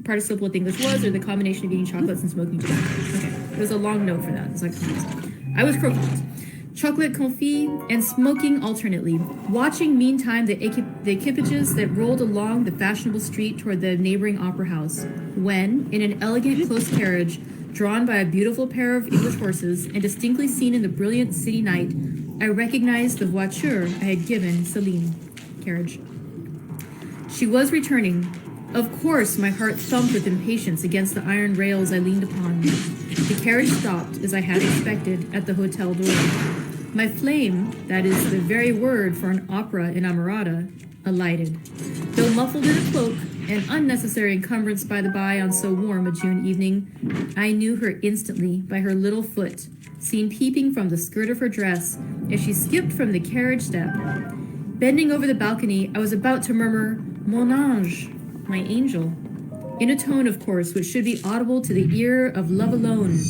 participle with English was, or the combination of eating chocolates and smoking tobacco. Okay. There's a long note for that. It's like, I was croquante. Chocolate confit and smoking alternately, watching meantime the equipages that rolled along the fashionable street toward the neighboring opera house, when, in an elegant close carriage, drawn by a beautiful pair of English horses, and distinctly seen in the brilliant city night, I recognized the voiture I had given Céline. Carriage. She was returning. Of course, my heart thumped with impatience against the iron rails I leaned upon. The carriage stopped, as I had expected, at the hotel door. My flame, that is the very word for an opera inamorata, alighted. Though muffled in a cloak, an unnecessary encumbrance by the by on so warm a June evening, I knew her instantly by her little foot, seen peeping from the skirt of her dress as she skipped from the carriage step. Bending over the balcony, I was about to murmur, Mon ange, my angel, in a tone, of course, which should be audible to the ear of love alone,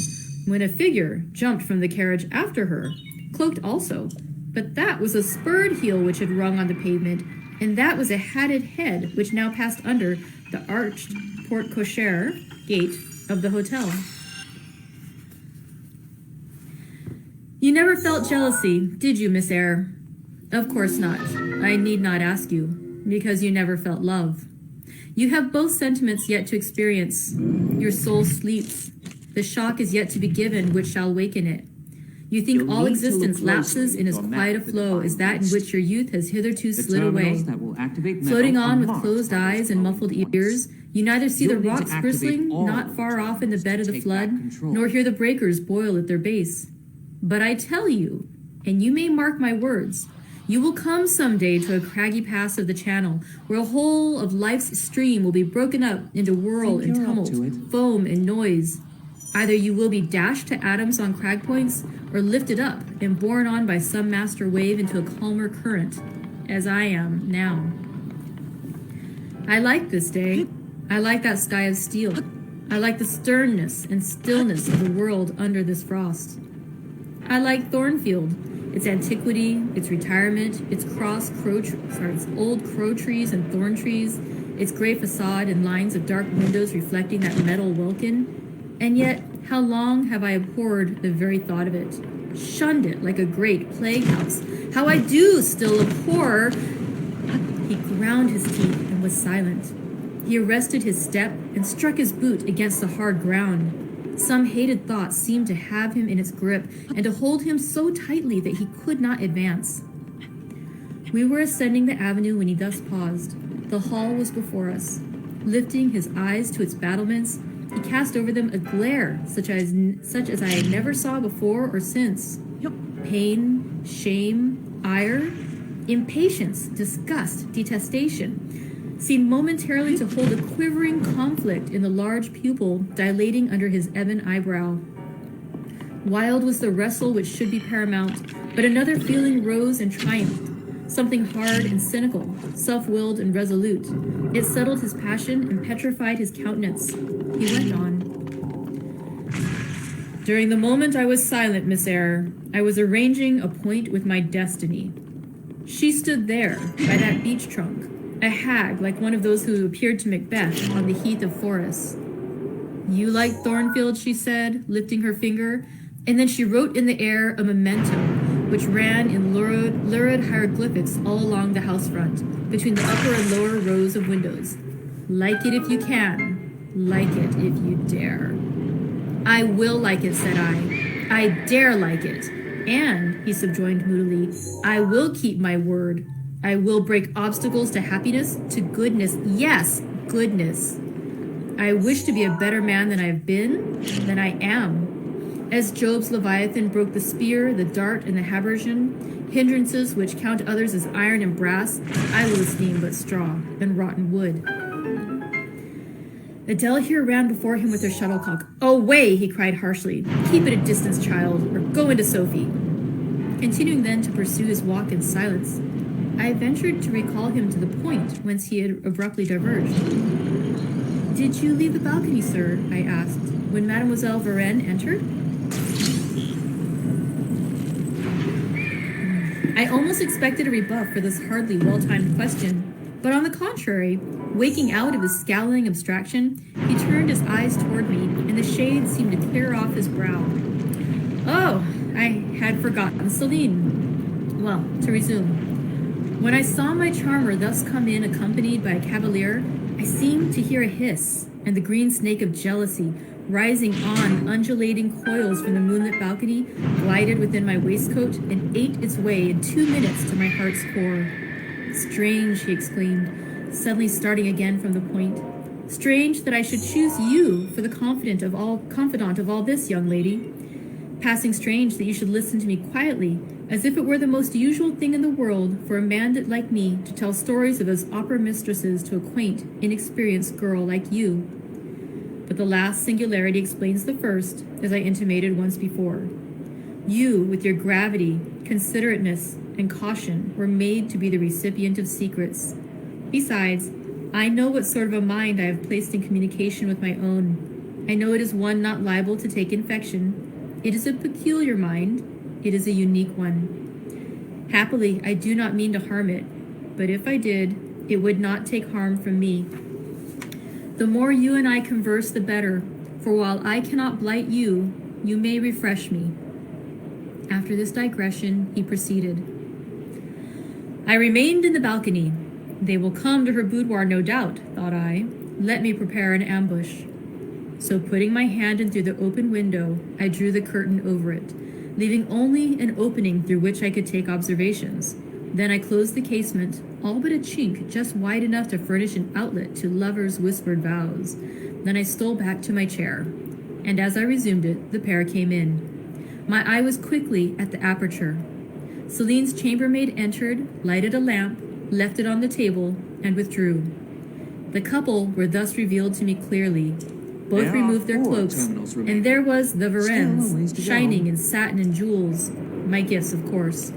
when a figure jumped from the carriage after her, cloaked also, but that was a spurred heel which had rung on the pavement, and that was a hatted head which now passed under the arched porte-cochere gate of the hotel. You never felt jealousy, did you, Miss Eyre? Of course not. I need not ask you, because you never felt love. You have both sentiments yet to experience. Your soul sleeps. The shock is yet to be given which shall waken it. You think all existence lapses in as quiet a flow as that in which your youth has hitherto slid away. Floating on with closed eyes and muffled ears, you neither see the rocks bristling not far off in the bed of the flood, nor hear the breakers boil at their base. But I tell you, and you may mark my words, you will come some day to a craggy pass of the channel, where a whole of life's stream will be broken up into whirl and tumult, foam and noise. Either you will be dashed to atoms on crag points, or lifted up and borne on by some master wave into a calmer current, as I am now. I like this day. I like that sky of steel. I like the sternness and stillness of the world under this frost. I like Thornfield, its antiquity, its retirement, its old crow trees and thorn trees, its gray facade and lines of dark windows reflecting that metal welkin. And yet, how long have I abhorred the very thought of it, shunned it like a great plague house? How I do still abhor... He ground his teeth and was silent. He arrested his step and struck his boot against the hard ground. Some hated thought seemed to have him in its grip and to hold him so tightly that he could not advance. We were ascending the avenue when he thus paused. The hall was before us. Lifting his eyes to its battlements, he cast over them a glare such as I never saw before or since. Pain, shame, ire, impatience, disgust, detestation seemed momentarily to hold a quivering conflict in the large pupil dilating under his ebon eyebrow. Wild was the wrestle which should be paramount, but another feeling rose and triumphed, something hard and cynical, self-willed and resolute. It settled his passion and petrified his countenance. He went on. During the moment I was silent, Miss Eyre, I was arranging a point with my destiny. She stood there, by that beech trunk, a hag like one of those who appeared to Macbeth on the heath of Forres. You like Thornfield, she said, lifting her finger, and then she wrote in the air a memento, which ran in lurid hieroglyphics all along the house front, between the upper and lower rows of windows. Like it if you can, like it if you dare. I will like it, said I dare like it. And, he subjoined moodily, I will keep my word. I will break obstacles to happiness, to goodness. Yes, goodness. I wish to be a better man than I have been, than I am. As Job's Leviathan broke the spear, the dart, and the habergeon, hindrances which count others as iron and brass, I will esteem but straw and rotten wood. Adele here ran before him with her shuttlecock. Away, he cried harshly. Keep at a distance, child, or go into Sophie. Continuing then to pursue his walk in silence, I ventured to recall him to the point whence he had abruptly diverged. Did you leave the balcony, sir? I asked, when Mademoiselle Varenne entered. I almost expected a rebuff for this hardly well-timed question, but on the contrary, waking out of his scowling abstraction, he turned his eyes toward me, and the shade seemed to clear off his brow. Oh, I had forgotten Celine. Well, to resume. When I saw my charmer thus come in accompanied by a cavalier, I seemed to hear a hiss, and the green snake of jealousy, rising on undulating coils from the moonlit balcony, glided within my waistcoat and ate its way in 2 minutes to my heart's core. Strange, he exclaimed, suddenly starting again from the point. Strange that I should choose you for the confidant of all this, young lady. Passing strange that you should listen to me quietly, as if it were the most usual thing in the world for a man like me to tell stories of his opera mistresses to a quaint, inexperienced girl like you. But the last singularity explains the first, as I intimated once before. You, with your gravity, considerateness, and caution, were made to be the recipient of secrets. Besides, I know what sort of a mind I have placed in communication with my own. I know it is one not liable to take infection. It is a peculiar mind. It is a unique one. Happily, I do not mean to harm it, but if I did, it would not take harm from me. The more you and I converse, the better, for while I cannot blight you, you may refresh me. After this digression, he proceeded. I remained in the balcony. They will come to her boudoir, no doubt, thought I. Let me prepare an ambush. So putting my hand in through the open window, I drew the curtain over it, leaving only an opening through which I could take observations. Then I closed the casement, all but a chink just wide enough to furnish an outlet to lovers' whispered vows. Then I stole back to my chair, and as I resumed it, the pair came in. My eye was quickly at the aperture. Celine's chambermaid entered, lighted a lamp, left it on the table, and withdrew. The couple were thus revealed to me clearly. Both There are removed their 4 cloaks, terminals remaining. and there was the Still a ways Varennes, to go. shining in satin and jewels, my gifts, of course.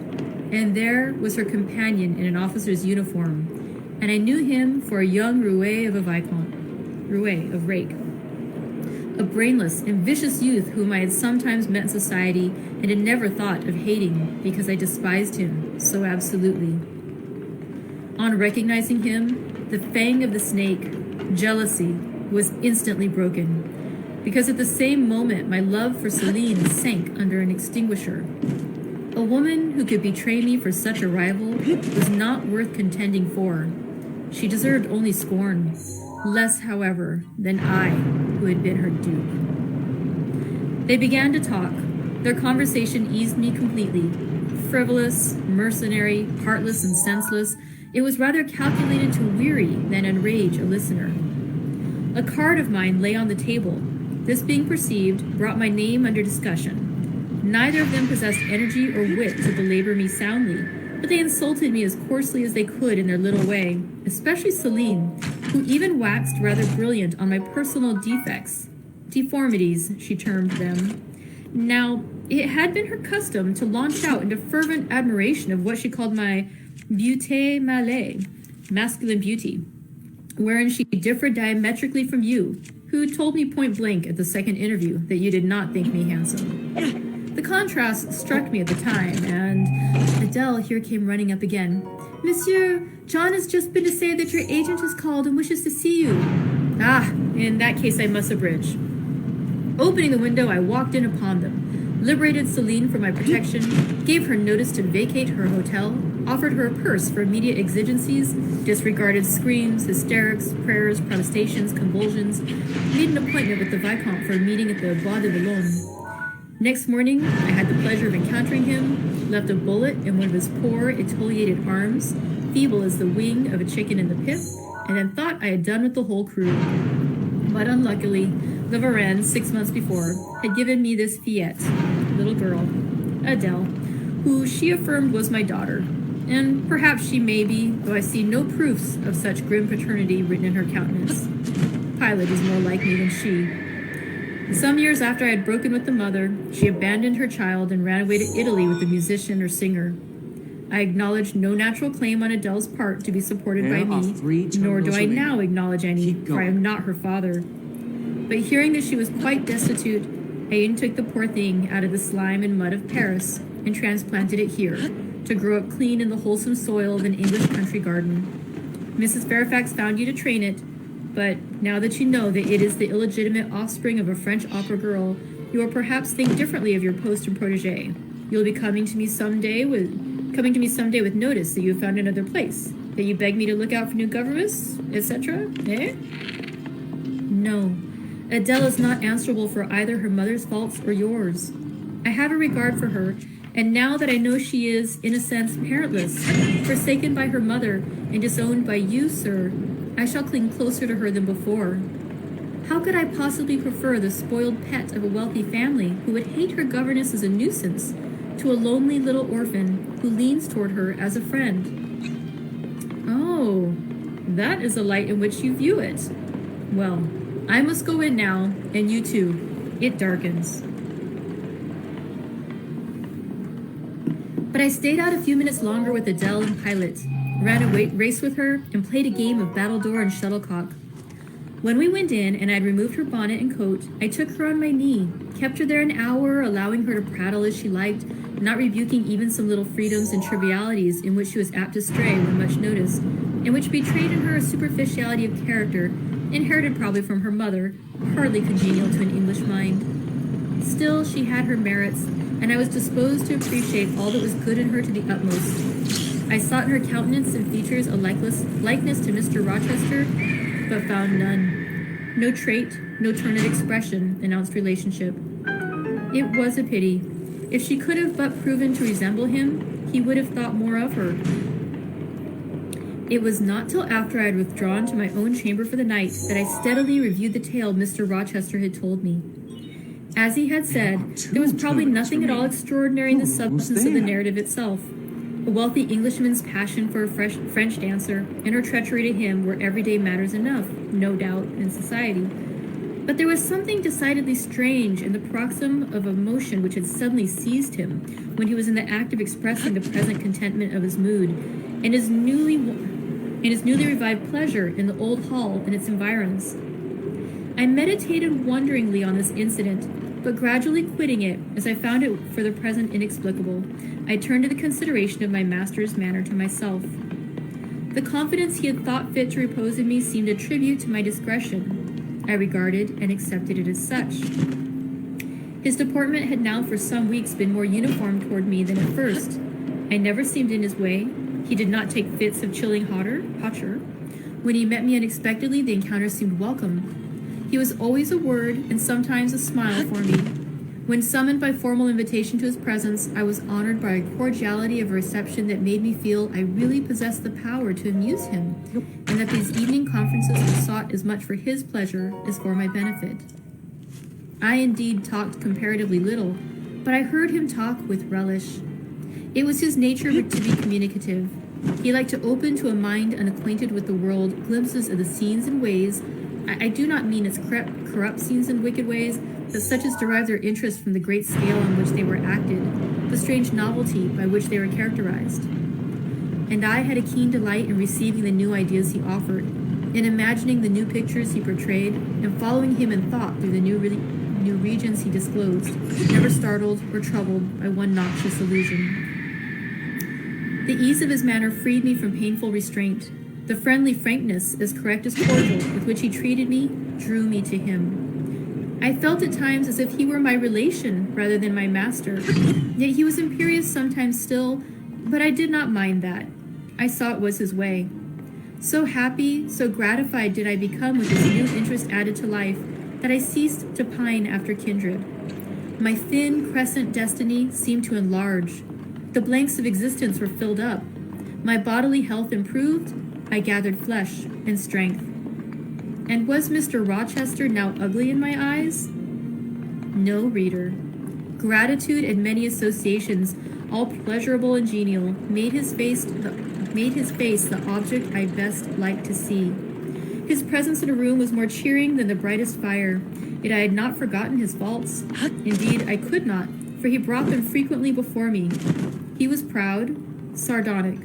And there was her companion in an officer's uniform, and I knew him for a young roué of a vicomte, roué of rake, a brainless and vicious youth whom I had sometimes met in society and had never thought of hating because I despised him so absolutely. On recognizing him, the fang of the snake, jealousy, was instantly broken, because at the same moment my love for Celine sank under an extinguisher. A woman who could betray me for such a rival was not worth contending for. She deserved only scorn, less, however, than I, who had been her dupe. They began to talk. Their conversation eased me completely. Frivolous, mercenary, heartless, and senseless, it was rather calculated to weary than enrage a listener. A card of mine lay on the table. This being perceived, brought my name under discussion. Neither of them possessed energy or wit to belabor me soundly, but they insulted me as coarsely as they could in their little way, especially Celine, who even waxed rather brilliant on my personal defects. Deformities, she termed them. Now, it had been her custom to launch out into fervent admiration of what she called my beauté mâle, masculine beauty, wherein she differed diametrically from you, who told me point blank at the second interview that you did not think me handsome. The contrast struck me at the time, and Adele here came running up again. Monsieur, John has just been to say that your agent has called and wishes to see you. Ah, in that case I must abridge. Opening the window, I walked in upon them, liberated Celine from my protection, gave her notice to vacate her hotel, offered her a purse for immediate exigencies, disregarded screams, hysterics, prayers, protestations, convulsions, made an appointment with the Vicomte for a meeting at the Bois de Boulogne. Next morning, I had the pleasure of encountering him, left a bullet in one of his poor, etiolated arms, feeble as the wing of a chicken in the pip, and then thought I had done with the whole crew. But unluckily, the Varennes, 6 months before, had given me this fillette, little girl, Adele, who she affirmed was my daughter, and perhaps she may be, though I see no proofs of such grim paternity written in her countenance. Pilot is more like me than she. Some years after I had broken with the mother, she abandoned her child and ran away to Italy with the musician or singer. I acknowledged no natural claim on Adele's part to be supported by me, nor do I now acknowledge any, for I am not her father. But hearing that she was quite destitute, I even took the poor thing out of the slime and mud of Paris and transplanted it here, to grow up clean in the wholesome soil of an English country garden. Mrs. Fairfax found you to train it, but now that you know that it is the illegitimate offspring of a French opera girl, you will perhaps think differently of your post and protege. You'll be coming to me someday with notice that you have found another place, that you beg me to look out for new governess, etc., eh? No, Adele is not answerable for either her mother's faults or yours. I have a regard for her, and now that I know she is, in a sense, parentless, forsaken by her mother, and disowned by you, sir, I shall cling closer to her than before. How could I possibly prefer the spoiled pet of a wealthy family who would hate her governess as a nuisance to a lonely little orphan who leans toward her as a friend? Oh, that is the light in which you view it. Well, I must go in now, and you too. It darkens. But I stayed out a few minutes longer with Adele and Pilot, ran a race with her, and played a game of battledore and shuttlecock. When we went in and I had removed her bonnet and coat, I took her on my knee, kept her there an hour, allowing her to prattle as she liked, not rebuking even some little freedoms and trivialities in which she was apt to stray when much noticed, and which betrayed in her a superficiality of character, inherited probably from her mother, hardly congenial to an English mind. Still, she had her merits, and I was disposed to appreciate all that was good in her to the utmost. I sought in her countenance and features a likeness to Mr. Rochester, but found none. No trait, no turn of expression announced relationship. It was a pity. If she could have but proven to resemble him, he would have thought more of her. It was not till after I had withdrawn to my own chamber for the night that I steadily reviewed the tale Mr. Rochester had told me. As he had said, there was probably nothing at all extraordinary in the substance of the narrative itself. A wealthy Englishman's passion for a French dancer and her treachery to him were everyday matters enough, no doubt, in society. But there was something decidedly strange in the paroxysm of emotion which had suddenly seized him when he was in the act of expressing the present contentment of his mood, and his newly revived pleasure in the old hall and its environs. I meditated wonderingly on this incident, but gradually quitting it, as I found it for the present inexplicable, I turned to the consideration of my master's manner to myself. The confidence he had thought fit to repose in me seemed a tribute to my discretion. I regarded and accepted it as such. His deportment had now for some weeks been more uniform toward me than at first. I never seemed in his way. He did not take fits of chilling hauteur. When he met me unexpectedly, the encounter seemed welcome. He was always a word and sometimes a smile for me. When summoned by formal invitation to his presence, I was honored by a cordiality of reception that made me feel I really possessed the power to amuse him, and that these evening conferences were sought as much for his pleasure as for my benefit. I indeed talked comparatively little, but I heard him talk with relish. It was his nature to be communicative. He liked to open to a mind unacquainted with the world glimpses of the scenes and ways. I do not mean its corrupt scenes and wicked ways, but such as derive their interest from the great scale on which they were acted, the strange novelty by which they were characterized. And I had a keen delight in receiving the new ideas he offered, in imagining the new pictures he portrayed, and following him in thought through the new regions he disclosed, never startled or troubled by one noxious illusion. The ease of his manner freed me from painful restraint. The friendly frankness, as correct as cordial, with which he treated me, drew me to him. I felt at times as if he were my relation rather than my master. Yet he was imperious sometimes still, but I did not mind that. I saw it was his way. So happy, so gratified did I become with this new interest added to life, that I ceased to pine after kindred. My thin crescent destiny seemed to enlarge. The blanks of existence were filled up. My bodily health improved. I gathered flesh and strength. And was Mr. Rochester now ugly in my eyes? No, reader. Gratitude and many associations, all pleasurable and genial, made his face the object I best liked to see. His presence in a room was more cheering than the brightest fire, yet I had not forgotten his faults. Indeed, I could not, for he brought them frequently before me. He was proud, sardonic,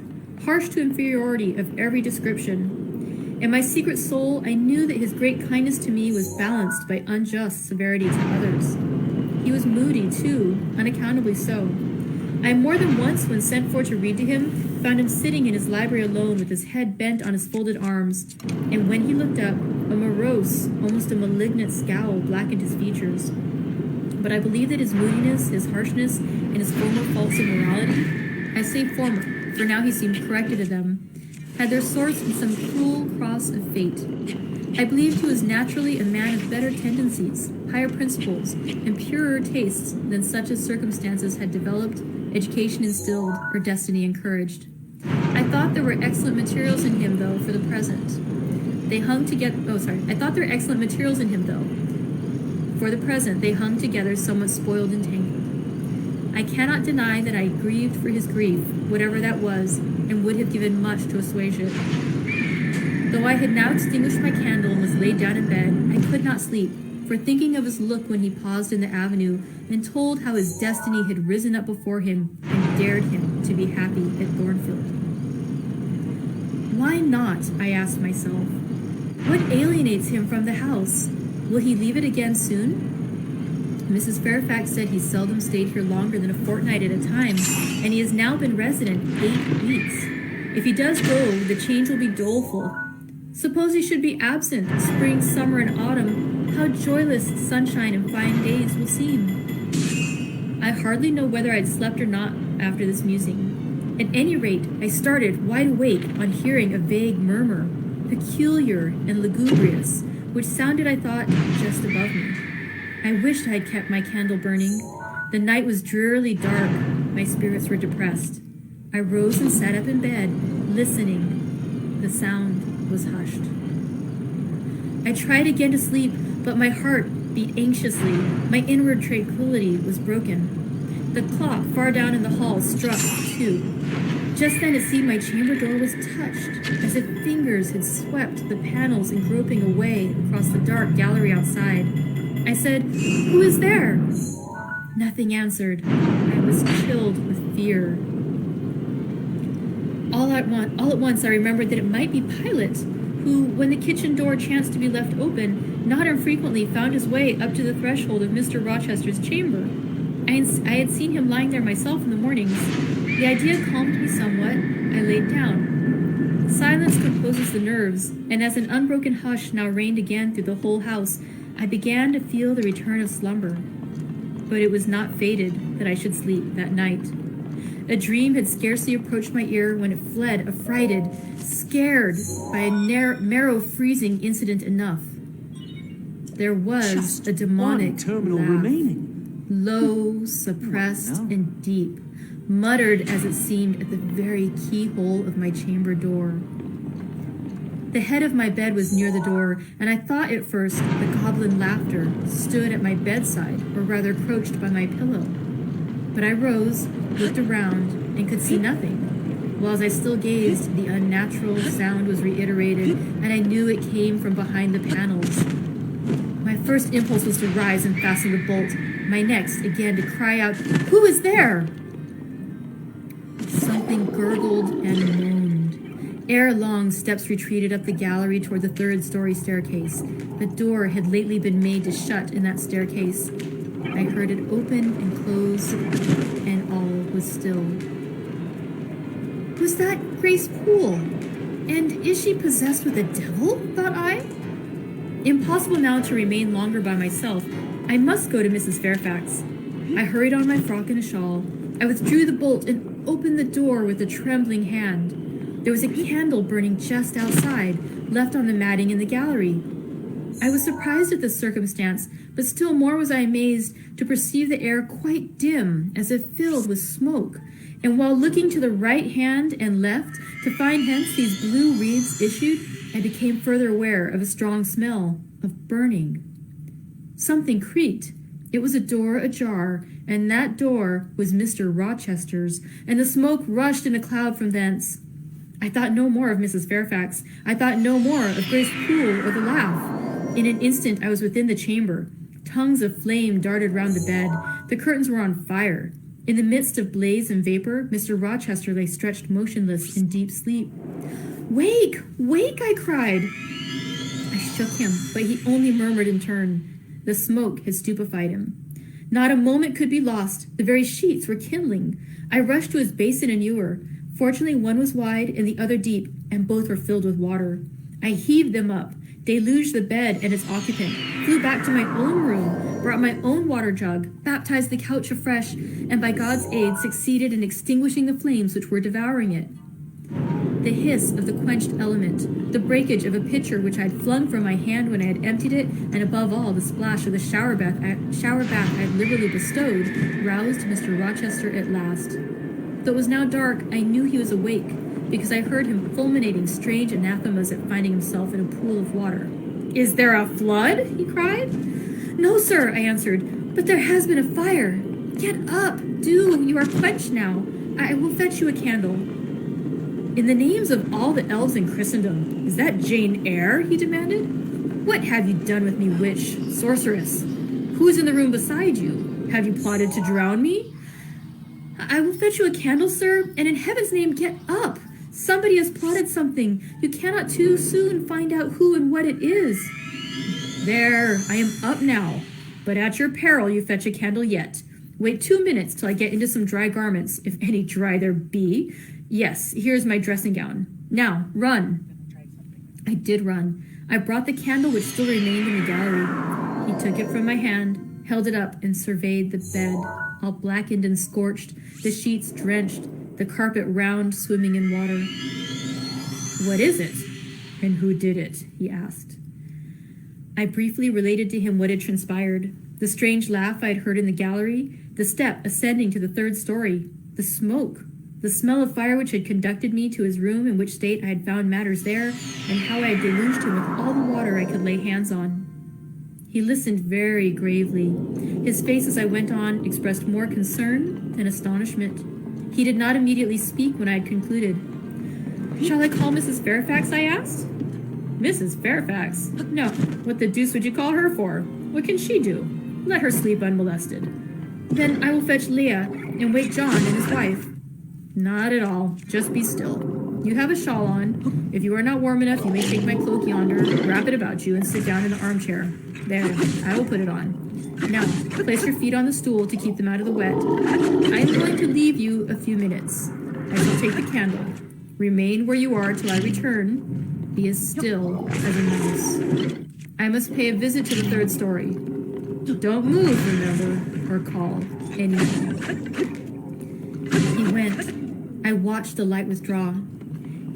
harsh to inferiority of every description. In my secret soul, I knew that his great kindness to me was balanced by unjust severity to others. He was moody, too, unaccountably so. I more than once, when sent for to read to him, found him sitting in his library alone with his head bent on his folded arms, and when he looked up, a morose, almost a malignant scowl blackened his features. But I believe that his moodiness, his harshness, and his former faults of morality, I say former, for now he seemed corrected of them, had their source in some cruel cross of fate. I believed he was naturally a man of better tendencies, higher principles, and purer tastes than such as circumstances had developed, education instilled, or destiny encouraged. I thought there were excellent materials in him, though, for the present. I thought there were excellent materials in him, though. For the present, they hung together somewhat spoiled and tangled. I cannot deny that I grieved for his grief, whatever that was, and would have given much to assuage it. Though I had now extinguished my candle and was laid down in bed, I could not sleep, for thinking of his look when he paused in the avenue and told how his destiny had risen up before him and dared him to be happy at Thornfield. Why not? I asked myself. What alienates him from the house? Will he leave it again soon? Mrs. Fairfax said he seldom stayed here longer than a fortnight at a time, and he has now been resident 8 weeks. If he does go, the change will be doleful. Suppose he should be absent, spring, summer, and autumn, how joyless sunshine and fine days will seem. I hardly know whether I'd slept or not after this musing. At any rate, I started wide awake on hearing a vague murmur, peculiar and lugubrious, which sounded, I thought, just above me. I wished I had kept my candle burning. The night was drearily dark. My spirits were depressed. I rose and sat up in bed, listening. The sound was hushed. I tried again to sleep, but my heart beat anxiously. My inward tranquility was broken. The clock far down in the hall struck 2. Just then it seemed my chamber door was touched, as if fingers had swept the panels and groping away across the dark gallery outside. I said, "Who is there?" Nothing answered. I was chilled with fear. All at once I remembered that it might be Pilot, who, when the kitchen door chanced to be left open, not infrequently found his way up to the threshold of Mr. Rochester's chamber. I had seen him lying there myself in the mornings. The idea calmed me somewhat. I laid down. Silence composes the nerves, and as an unbroken hush now reigned again through the whole house, I began to feel the return of slumber. But it was not fated that I should sleep that night. A dream had scarcely approached my ear when it fled, affrighted, scared by a marrow-freezing incident enough. There was Just a demonic one terminal laugh, remaining. low, suppressed, Oh, no. and deep, muttered as it seemed at the very keyhole of my chamber door. The head of my bed was near the door, and I thought at first the goblin laughter stood at my bedside, or rather crouched by my pillow. But I rose, looked around, and could see nothing. While as I still gazed, the unnatural sound was reiterated, and I knew it came from behind the panels. My first impulse was to rise and fasten the bolt. My next, again, to cry out, "Who is there?" Something gurgled and moaned. Ere long, steps retreated up the gallery toward the third-story staircase. The door had lately been made to shut in that staircase. I heard it open and close, and all was still. Was that Grace Poole? And is she possessed with a devil? Thought I. Impossible now to remain longer by myself. I must go to Mrs. Fairfax. I hurried on my frock and a shawl. I withdrew the bolt and opened the door with a trembling hand. There was a candle burning just outside, left on the matting in the gallery. I was surprised at this circumstance, but still more was I amazed to perceive the air quite dim, as if filled with smoke. And while looking to the right hand and left to find hence these blue wreaths issued, I became further aware of a strong smell of burning. Something creaked. It was a door ajar, and that door was Mr. Rochester's, and the smoke rushed in a cloud from thence. I thought no more of Mrs. Fairfax. I thought no more of Grace Poole or the laugh. In an instant I was within the chamber. Tongues of flame darted round the bed. The curtains were on fire. In the midst of blaze and vapor, Mr. Rochester lay stretched motionless in deep sleep. "Wake! Wake!" I cried. I shook him, but he only murmured in turn. The smoke had stupefied him. Not a moment could be lost. The very sheets were kindling. I rushed to his basin and ewer. Fortunately, one was wide and the other deep, and both were filled with water. I heaved them up, deluged the bed and its occupant, flew back to my own room, brought my own water jug, baptized the couch afresh, and by God's aid succeeded in extinguishing the flames which were devouring it. The hiss of the quenched element, the breakage of a pitcher which I had flung from my hand when I had emptied it, and above all the splash of the shower bath I had liberally bestowed, roused Mr. Rochester at last. Though it was now dark, I knew he was awake, because I heard him fulminating strange anathemas at finding himself in a pool of water. "Is there a flood?" he cried. "No, sir," I answered, "but there has been a fire. Get up, do, you are quenched now. I will fetch you a candle." "In the names of all the elves in Christendom, is that Jane Eyre?" he demanded. "What have you done with me, witch, sorceress? Who is in the room beside you? Have you plotted to drown me?" "I will fetch you a candle, sir, and in heaven's name get up. Somebody has plotted something. You cannot too soon find out who and what it is." "There, I am up now, but at your peril you fetch a candle yet. Wait 2 minutes till I get into some dry garments, if any dry there be. Yes, here's my dressing gown. Now, run." I did run. I brought the candle which still remained in the gallery. He took it from my hand, held it up, and surveyed the bed, all blackened and scorched, the sheets drenched, the carpet round, swimming in water. "What is it? And who did it?" he asked. I briefly related to him what had transpired, the strange laugh I had heard in the gallery, the step ascending to the third story, the smoke, the smell of fire which had conducted me to his room, in which state I had found matters there, and how I had deluged him with all the water I could lay hands on. He listened very gravely. His face as I went on expressed more concern than astonishment. He did not immediately speak when I had concluded. Shall I call Mrs. Fairfax, I asked. Mrs. Fairfax? No, what the deuce would you call her for? What can she do? Let her sleep unmolested. Then I will fetch Leah and wake John and his wife. Not at all. Just be still. You have a shawl on. If you are not warm enough, you may take my cloak yonder, wrap it about you, and sit down in the armchair. There, I will put it on. Now, place your feet on the stool to keep them out of the wet. I am going to leave you a few minutes. I shall take the candle. Remain where you are till I return. Be as still as a mouse. I must pay a visit to the third story. Don't move, remember, or call anyone. He went. I watched the light withdraw.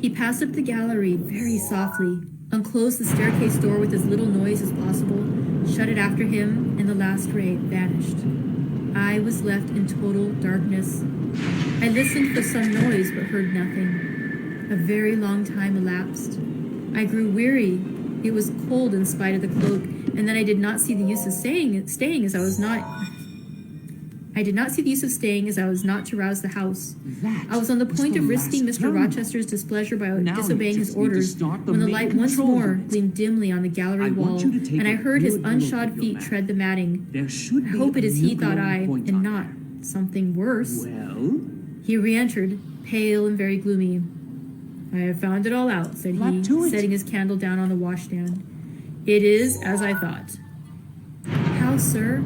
He passed up the gallery very softly, unclosed the staircase door with as little noise as possible, shut it after him, and the last ray vanished. I was left in total darkness. I listened for some noise but heard nothing. A very long time elapsed. I grew weary. It was cold in spite of the cloak, and then I did not see the use of staying as I was not to rouse the house. I was on the point of risking Mr. Rochester's displeasure by disobeying his orders when the light once more gleamed dimly on the gallery wall, and I heard his unshod feet tread the matting. I hope it is he, thought I, and not something worse. Well? He re-entered, pale and very gloomy. I have found it all out, said he, setting his candle down on the washstand. It is as I thought. How, sir?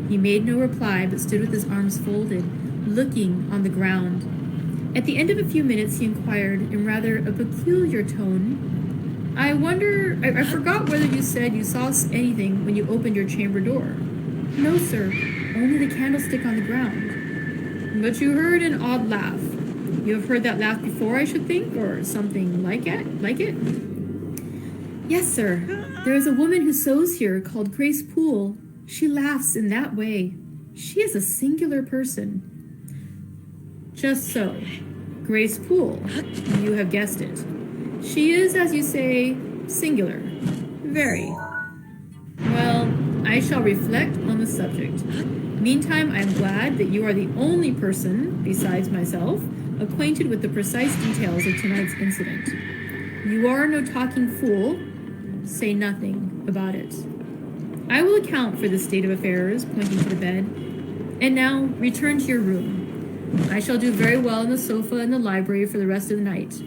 He made no reply, but stood with his arms folded, looking on the ground. At the end of a few minutes, he inquired, in rather a peculiar tone, I forgot whether you said you saw anything when you opened your chamber door. No, sir, only the candlestick on the ground. But you heard an odd laugh. You have heard that laugh before, I should think, or something like it? Yes, sir. There is a woman who sews here called Grace Poole. She laughs in that way. She is a singular person. Just so. Grace Poole. You have guessed it. She is, as you say, singular. Very. Well, I shall reflect on the subject. Meantime, I am glad that you are the only person, besides myself, acquainted with the precise details of tonight's incident. You are no talking fool. Say nothing about it. I will account for this state of affairs, pointing to the bed. And now, return to your room. I shall do very well on the sofa in the library for the rest of the night.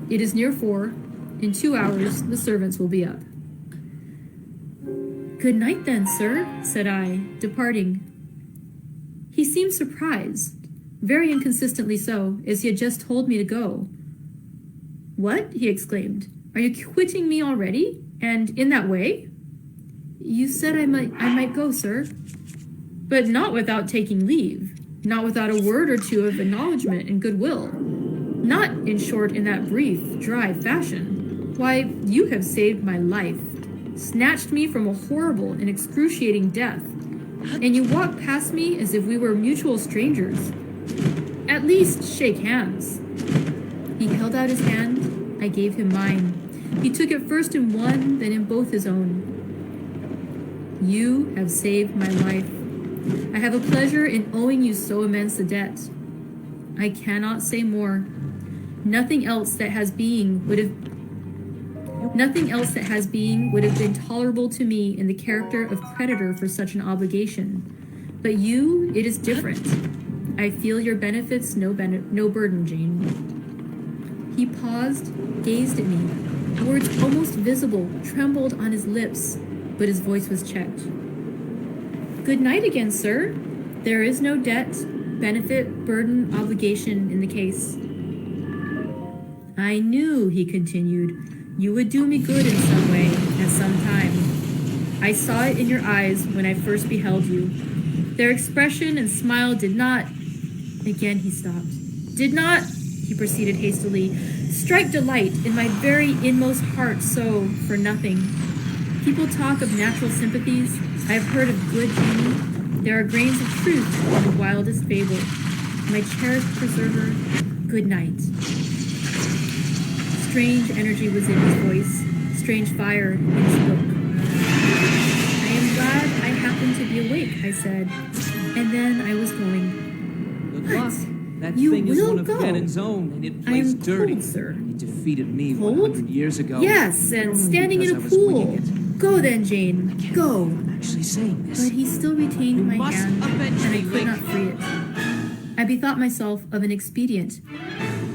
It is near 4. In 2 hours, the servants will be up. Good night then, sir, said I, departing. He seemed surprised, very inconsistently so, as he had just told me to go. What? He exclaimed. Are you quitting me already? And in that way? You said I might go, sir. But not without taking leave. Not without a word or two of acknowledgement and goodwill. Not, in short, in that brief, dry fashion. Why, you have saved my life, snatched me from a horrible and excruciating death, and you walk past me as if we were mutual strangers. At least shake hands. He held out his hand. I gave him mine. He took it first in one, then in both his own. You have saved my life. I have a pleasure in owing you so immense a debt. I cannot say more. Nothing else that has being would have been tolerable to me in the character of creditor for such an obligation. But you, it is different. I feel your benefits no burden, Jane. He paused, gazed at me. Words almost visible trembled on his lips, but his voice was checked. Good night again, sir. There is no debt, benefit, burden, obligation in the case. I knew, he continued, you would do me good in some way, at some time. I saw it in your eyes when I first beheld you. Their expression and smile did not... Again he stopped. Did not, he proceeded hastily, strike delight in my very inmost heart so for nothing. People talk of natural sympathies. I have heard of good Janie. There are grains of truth in the wildest fable. My cherished preserver, good night. Strange energy was in his voice, strange fire in his look. I am glad I happened to be awake, I said, and then I was going. Good luck. That You thing is will one of go. Ganon's own, and it I plays am dirty. cold, sir. It defeated me Cold? 100 years ago. Yes, and standing in Because a I was winging pool. it. Go then, Jane. Go. I'm actually saying this. But he still retained You my must hand, avenge and I me, could Link. not free it. I bethought myself of an expedient.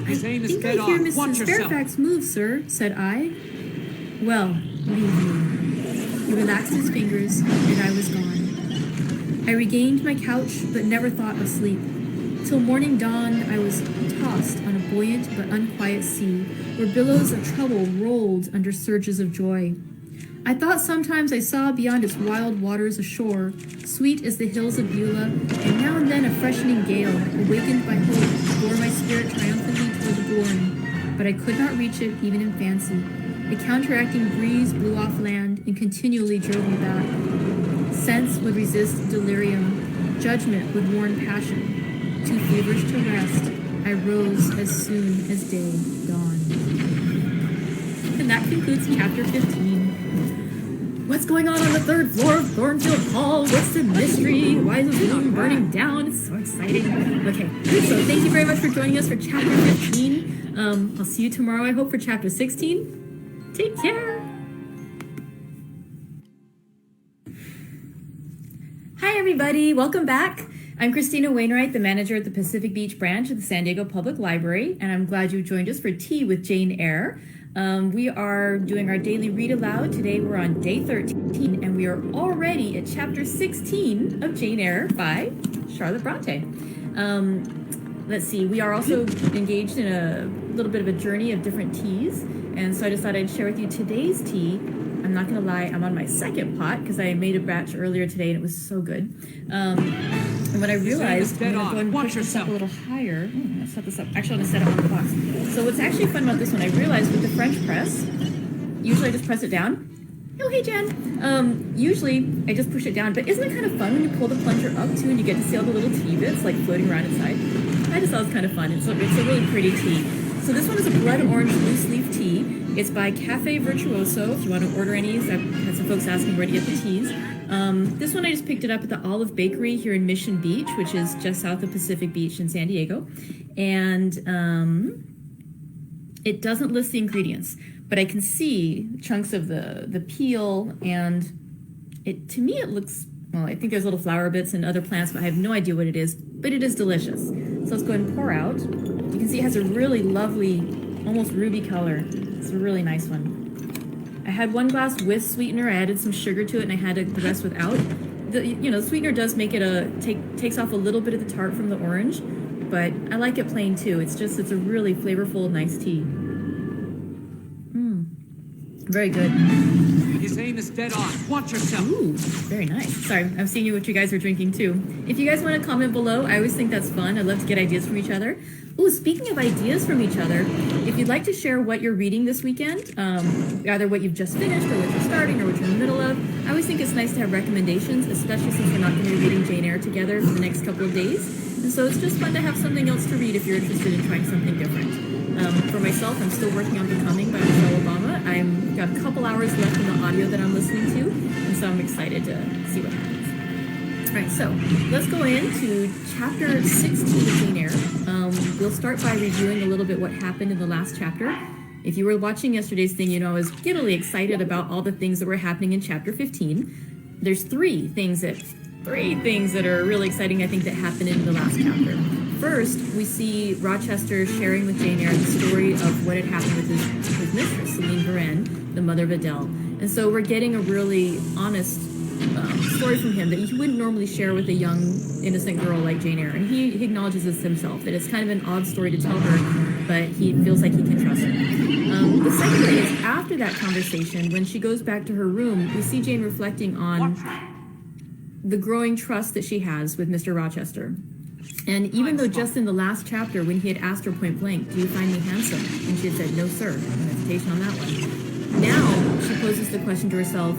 I Zane is think I dead hear on. Mrs. Watch yourself. Fairfax move, sir, said I. Well, leave me. He relaxed his fingers, and I was gone. I regained my couch, but never thought of sleep. Till morning dawned, I was tossed on a buoyant but unquiet sea, where billows of trouble rolled under surges of joy. I thought sometimes I saw beyond its wild waters a shore, sweet as the hills of Beulah, and now and then a freshening gale, awakened by hope, bore my spirit triumphantly toward the bourne. But I could not reach it even in fancy. A counteracting breeze blew off land and continually drove me back. Sense would resist delirium, judgment would warn passion. Too feverish to rest, I rose as soon as day dawned. And that concludes chapter 15. What's going on the third floor of Thornfield Hall? What's the mystery? Why is the moon burning down? It's so exciting. Okay, so thank you very much for joining us for chapter 15. I'll see you tomorrow, I hope, for chapter 16. Take care. Hi, everybody. Welcome back. I'm Christina Wainwright, the manager at the Pacific Beach branch of the San Diego Public Library, and I'm glad you joined us for Tea with Jane Eyre. We are doing our daily read aloud. Today we're on day 13, and we are already at chapter 16 of Jane Eyre by Charlotte Bronte. Let's see, we are also engaged in a little bit of a journey of different teas, and so I decided I'd share with you today's tea. I'm not going to lie, I'm on my second pot because I made a batch earlier today and it was so good. And what I realized, I'm going to go and push this up a little higher. I'm going to set this up. Actually, I'm going to set it on the box. So what's actually fun about this one, I realized with the French press, usually I just press it down. Oh, hey, Jan. Usually I just push it down, but isn't it kind of fun when you pull the plunger up too and you get to see all the little tea bits like floating around inside? I just thought it was kind of fun. It's a really pretty tea. So this one is a blood orange loose leaf tea. It's by Cafe Virtuoso. If you want to order any, I've had some folks asking where to get the teas. This one I just picked it up at the Olive Bakery here in Mission Beach, which is just south of Pacific Beach in San Diego. And it doesn't list the ingredients, but I can see chunks of the peel, and to me it looks, well, I think there's little flower bits and other plants, but I have no idea what it is, but it is delicious. So let's go ahead and pour out. You can see it has a really lovely, almost ruby color. It's a really nice one. I had one glass with sweetener. I added some sugar to it, and I had the rest without. The sweetener does make it takes off a little bit of the tart from the orange, but I like it plain too. It's a really flavorful, nice tea. Very good. His aim is dead on. Watch yourself. Ooh, very nice. Sorry, I'm seeing what you guys are drinking too. If you guys want to comment below, I always think that's fun. I love to get ideas from each other. Ooh, speaking of ideas from each other, if you'd like to share what you're reading this weekend, either what you've just finished or what you're starting or what you're in the middle of, I always think it's nice to have recommendations, especially since we're not going to be reading Jane Eyre together for the next couple of days. And so it's just fun to have something else to read if you're interested in trying something different. For myself, I'm still working on Becoming by Michelle Obama. I've got a couple hours left in the audio that I'm listening to, and so I'm excited to see what happens. All right, so let's go into chapter 16 of Jane Eyre. We'll start by reviewing a little bit what happened in the last chapter. If you were watching yesterday's thing, you know I was giddily excited about all the things that were happening in chapter 15. There's three things that are really exciting, I think, that happened in the last chapter. First, we see Rochester sharing with Jane Eyre the story of what had happened with his mistress, Celine Varenne, the mother of Adele. And so we're getting a really honest story from him that he wouldn't normally share with a young, innocent girl like Jane Eyre. And he acknowledges this himself, that it's kind of an odd story to tell her, but he feels like he can trust her. The second thing is, after that conversation, when she goes back to her room, we see Jane reflecting on the growing trust that she has with Mr. Rochester. And even though just in the last chapter, when he had asked her point blank, do you find me handsome? And she had said, no, sir. No hesitation on that one. Now she poses the question to herself,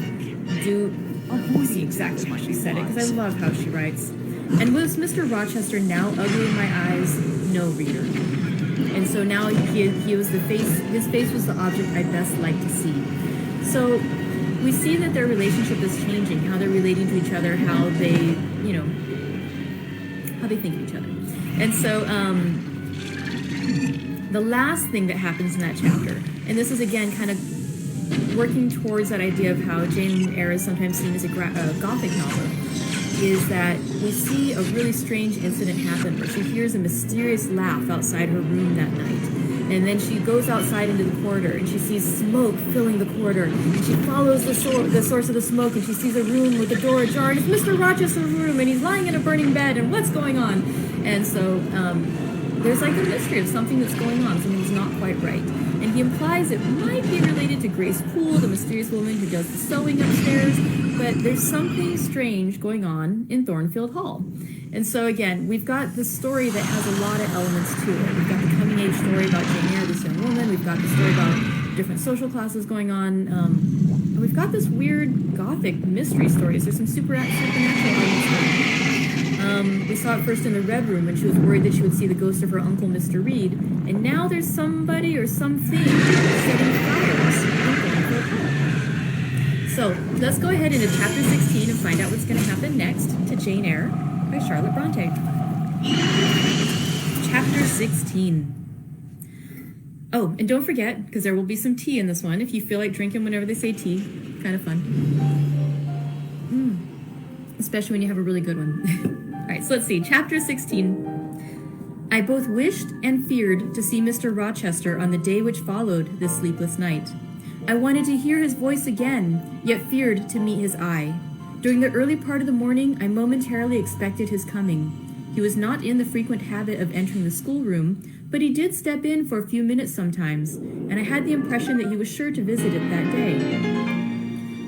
I'll see exactly how she said it, because I love how she writes. And was Mr. Rochester now ugly in my eyes? No, reader. And so now he was his face was the object I best liked to see. So we see that their relationship is changing, how they're relating to each other, how how they think of each other. And so the last thing that happens in that chapter, and this is again kind of working towards that idea of how Jane Eyre is sometimes seen as a Gothic novel, is that we see a really strange incident happen where she hears a mysterious laugh outside her room that night. And then she goes outside into the corridor and she sees smoke filling the corridor. And she follows the source of the smoke and she sees a room with the door ajar. And it's Mr. Rochester's room and he's lying in a burning bed and what's going on? And so there's like a mystery of something that's going on, something that's not quite right. And he implies it might be related to Grace Poole, the mysterious woman who does the sewing upstairs, but there's something strange going on in Thornfield Hall. And so again, we've got this story that has a lot of elements to it. We've got the coming age story about Jane Eyre, this young woman. We've got the story about different social classes going on. And we've got this weird Gothic mystery story. So there's some supernatural elements to it. We saw it first in the Red Room when she was worried that she would see the ghost of her uncle, Mr. Reed. And now there's somebody or something setting fires in Thornfield Hall. So let's go ahead into chapter 16 and find out what's going to happen next to Jane Eyre by Charlotte Bronte. Chapter 16. Oh, and don't forget, because there will be some tea in this one, if you feel like drinking whenever they say tea. Kind of fun. Especially when you have a really good one. All right, so let's see. Chapter 16. I both wished and feared to see Mr. Rochester on the day which followed this sleepless night. I wanted to hear his voice again, yet feared to meet his eye. During the early part of the morning, I momentarily expected his coming. He was not in the frequent habit of entering the schoolroom, but he did step in for a few minutes sometimes, and I had the impression that he was sure to visit it that day.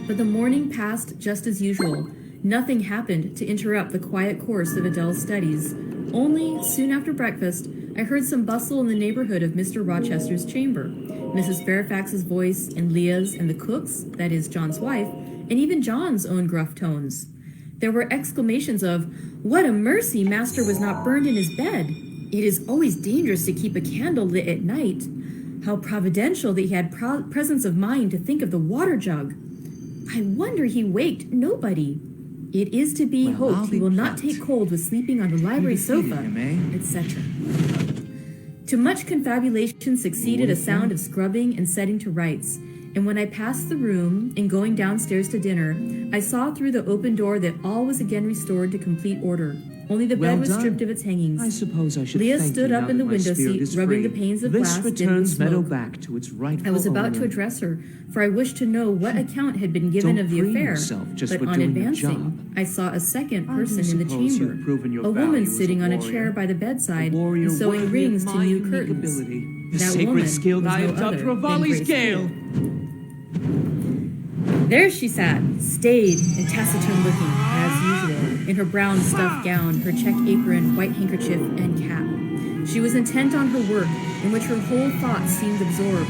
But the morning passed just as usual. Nothing happened to interrupt the quiet course of Adele's studies. Only, soon after breakfast, I heard some bustle in the neighborhood of Mr. Rochester's chamber. Mrs. Fairfax's voice and Leah's and the cook's, that is, John's wife, and even John's own gruff tones. There were exclamations of, "What a mercy master was not burned in his bed! It is always dangerous to keep a candle lit at night. How providential that he had presence of mind to think of the water jug! I wonder he waked nobody. It is to be hoped he will not take cold with sleeping on the library sofa," etc. To much confabulation succeeded a sound of scrubbing and setting to rights, and when I passed the room and going downstairs to dinner, I saw through the open door that all was again restored to complete order. Only the bed was stripped of its hangings. I suppose I should Leah thank stood you up now in the that my window spirit seat, is rubbing free. the panes of This glass dimmed with returns Meadow smoke. back to its rightful I was about to owner. address her, for I wished to know what account had been given Don't of the blame affair. yourself just But for on doing your advancing, job. I saw a second I person do in the suppose chamber, you've proven your a value woman as a sitting on a warrior. chair by the bedside A warrior and sewing worthy rings of to my new unique curtains. ability. The That sacred woman skill was that I no have taught other Rivali's than Grace Gale. Poole. There she sat, staid and taciturn looking, as usual, in her brown stuff gown, her check apron, white handkerchief, and cap. She was intent on her work, in which her whole thoughts seemed absorbed.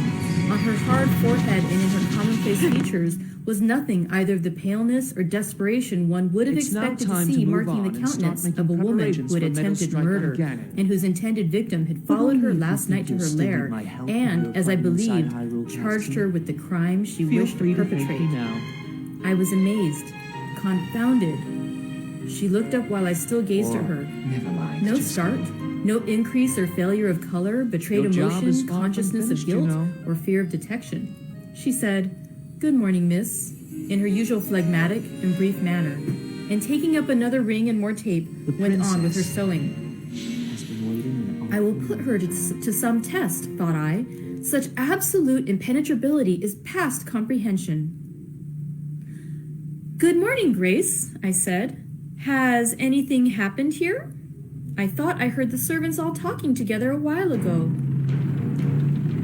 On her hard forehead and in her commonplace features was nothing either of the paleness or desperation one would have It's now expected to time to see move marking on the and start countenance making of a woman preparations who had for Meadow attempted Strike murder, Armageddon. and whose intended victim had But followed her only last if you night to people her still need lair, my help in and, your as I fight inside believed, Hyrule charged Castle. her with the crime she Feel wished free to to thank perpetrate. me now. I was amazed, confounded. She looked up while I still gazed at her. Never mind. No just start, no increase or failure of color betrayed Your job is emotion, far from consciousness of finished, you guilt, know. or fear of detection. She said, "Good morning, miss," in her usual phlegmatic and brief manner, and taking up another ring and more tape, The went on with her princess sewing. has been waiting in I will put her to some test, thought I. Such absolute impenetrability is past comprehension. "Good morning, Grace," I said. "Has anything happened here? I thought I heard the servants all talking together a while ago."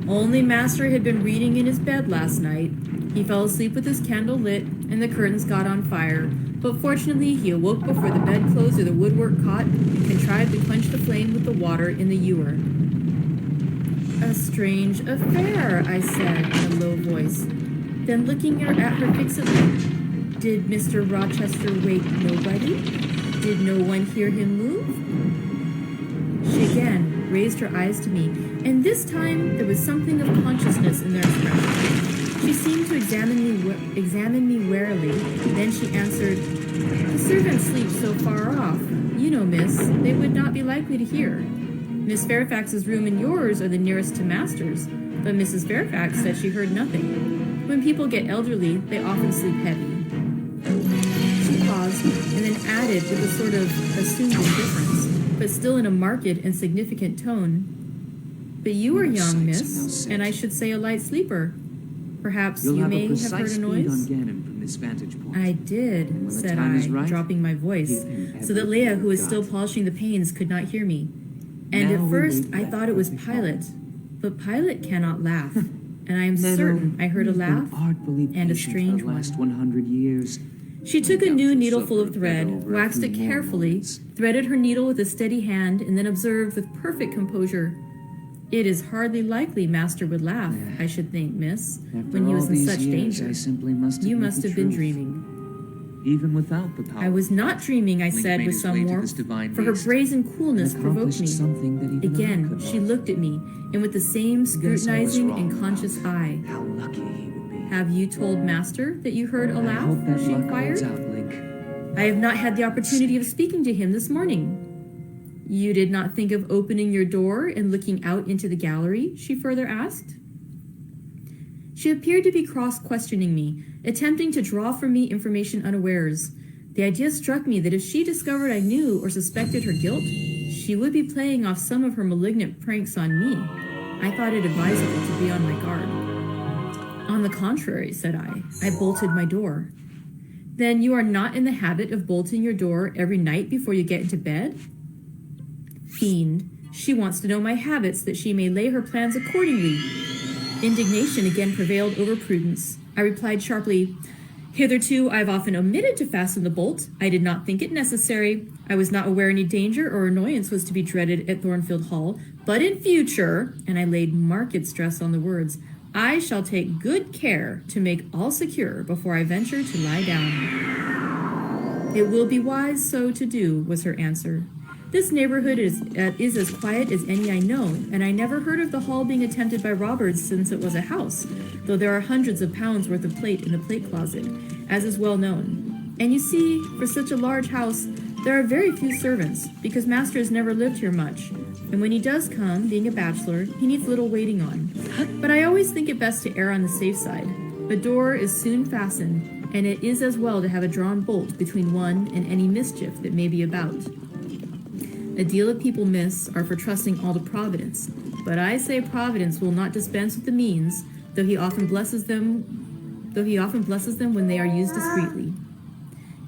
"Only master had been reading in his bed last night. He fell asleep with his candle lit, and the curtains got on fire. But fortunately, he awoke before the bedclothes or the woodwork caught, and contrived to quench the flame with the water in the ewer." "A strange affair," I said in a low voice. Then looking at her fixedly, "Did Mr. Rochester wake nobody? Did no one hear him move?" She again raised her eyes to me, and this time there was something of consciousness in their expression. She seemed to examine me warily. Then she answered, "The servants sleep so far off. You know, miss, they would not be likely to hear. Miss Fairfax's room and yours are the nearest to master's, but Mrs. Fairfax said she heard nothing. When people get elderly, they often sleep heavy. She paused and then added with a sort of assumed indifference, but still in a marked and significant tone, "But you are young, miss, and I should say a light sleeper. Perhaps You'll you have may a have precise heard a speed noise?" on Ganon from this vantage point. "I did," when the said time I, is right, dropping my voice, give him so that everything Leia, who was you've still got. polishing the panes, could not hear me. And Now at we first wait I for thought it was perfect Pilot, moment. but Pilot cannot laugh, and I am Meadow, certain I heard a you've been laugh artfully and a patient strange for the last one. 100 years. She took a Doubt new you'll needleful suffer of a thread, bit over a waxed few it more carefully, moments. threaded her needle with a steady hand, and then observed with perfect composure, "It is hardly likely Master would laugh, I should think, miss, After when he all was in these such years, danger. I simply must You admit must the have been truth. dreaming." Even without the power. "I was not dreaming," I Link said made with his some way to warmth, this divine for her beast brazen coolness and provoked accomplished me. something that even I Again, could she not. looked at me, and with the same Guess I was scrutinizing wrong and about conscious eye. How lucky he would be. "Have you told Master that you heard a I laugh?" hope that she luck inquired. holds out, Link. "I have not had the opportunity of speaking to him this morning." "You did not think of opening your door and looking out into the gallery?" she further asked. She appeared to be cross-questioning me, attempting to draw from me information unawares. The idea struck me that if she discovered I knew or suspected her guilt, she would be playing off some of her malignant pranks on me. I thought it advisable to be on my guard. "On the contrary," said I bolted my door. "Then you are not in the habit of bolting your door every night before you get into bed?" Fiend, she wants to know my habits that she may lay her plans accordingly. Indignation again prevailed over prudence. I replied sharply, "Hitherto I have often omitted to fasten the bolt. I did not think it necessary. I was not aware any danger or annoyance was to be dreaded at Thornfield Hall. But in future," and I laid marked stress on the words, "I shall take good care to make all secure before I venture to lie down." "It will be wise so to do," was her answer. "This neighborhood is as quiet as any I know, and I never heard of the hall being attempted by robbers since it was a house, though there are hundreds of pounds worth of plate in the plate closet, as is well known. And you see, for such a large house, there are very few servants, because Master has never lived here much, and when he does come, being a bachelor, he needs little waiting on. But I always think it best to err on the safe side. The door is soon fastened, and it is as well to have a drawn bolt between one and any mischief that may be about. A deal of people, miss, are for trusting all to Providence, but I say Providence will not dispense with the means, though he often blesses them when they are used discreetly."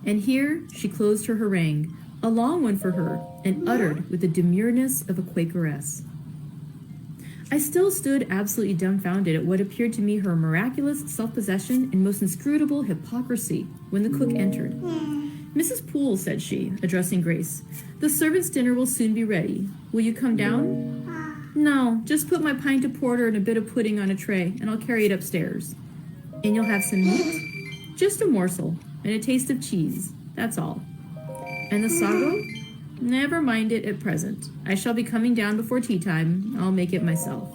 And here she closed her harangue, a long one for her, and uttered with the demureness of a Quakeress. I still stood absolutely dumbfounded at what appeared to me her miraculous self-possession and most inscrutable hypocrisy when the cook entered. "Mrs. Poole," said she, addressing Grace, "the servants' dinner will soon be ready. Will you come down?" "No, just put my pint of porter and a bit of pudding on a tray, and I'll carry it upstairs." "And you'll have some meat?" "Just a morsel, and a taste of cheese, that's all." "And the sago?" "Never mind it at present. I shall be coming down before tea time. I'll make it myself."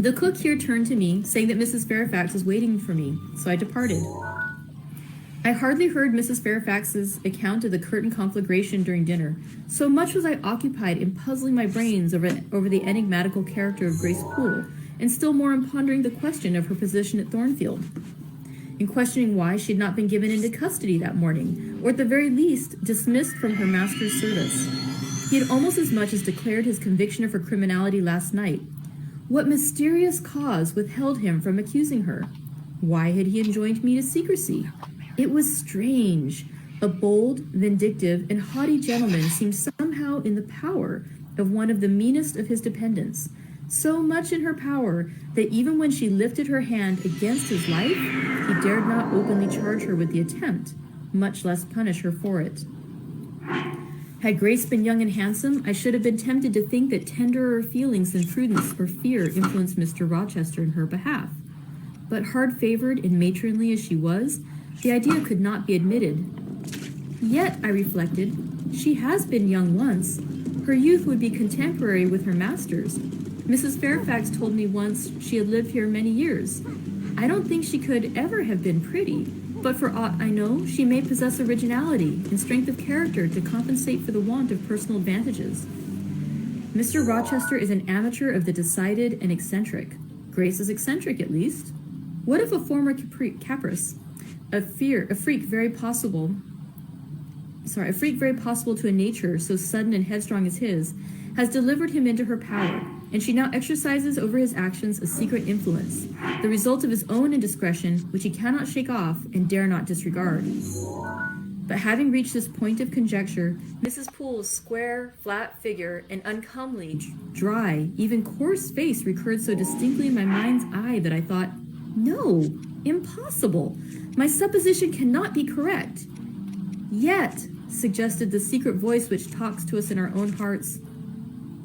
The cook here turned to me, saying that Mrs. Fairfax was waiting for me, so I departed. I hardly heard Mrs. Fairfax's account of the curtain conflagration during dinner. So much was I occupied in puzzling my brains over the enigmatical character of Grace Poole, and still more in pondering the question of her position at Thornfield, in questioning why she had not been given into custody that morning, or at the very least dismissed from her master's service. He had almost as much as declared his conviction of her criminality last night. What mysterious cause withheld him from accusing her? Why had he enjoined me to secrecy? It was strange. A bold, vindictive, and haughty gentleman seemed somehow in the power of one of the meanest of his dependents, so much in her power that even when she lifted her hand against his life, he dared not openly charge her with the attempt, much less punish her for it. Had Grace been young and handsome, I should have been tempted to think that tenderer feelings than prudence or fear influenced Mr. Rochester in her behalf. But hard-favored and matronly as she was, the idea could not be admitted. Yet, I reflected, she has been young once. Her youth would be contemporary with her master's. Mrs. Fairfax told me once she had lived here many years. I don't think she could ever have been pretty, But for aught I know, she may possess originality and strength of character to compensate for the want of personal advantages. Mr. Rochester is an amateur of the decided and eccentric. Grace is eccentric, at least. What if a former caprice, a freak very possible to a nature so sudden and headstrong as his, has delivered him into her power, and she now exercises over his actions a secret influence, the result of his own indiscretion, which he cannot shake off and dare not disregard. But having reached this point of conjecture, Mrs. Poole's square, flat figure and uncomely, dry, even coarse face recurred so distinctly in my mind's eye that I thought, no, impossible. My supposition cannot be correct. Yet, suggested the secret voice which talks to us in our own hearts,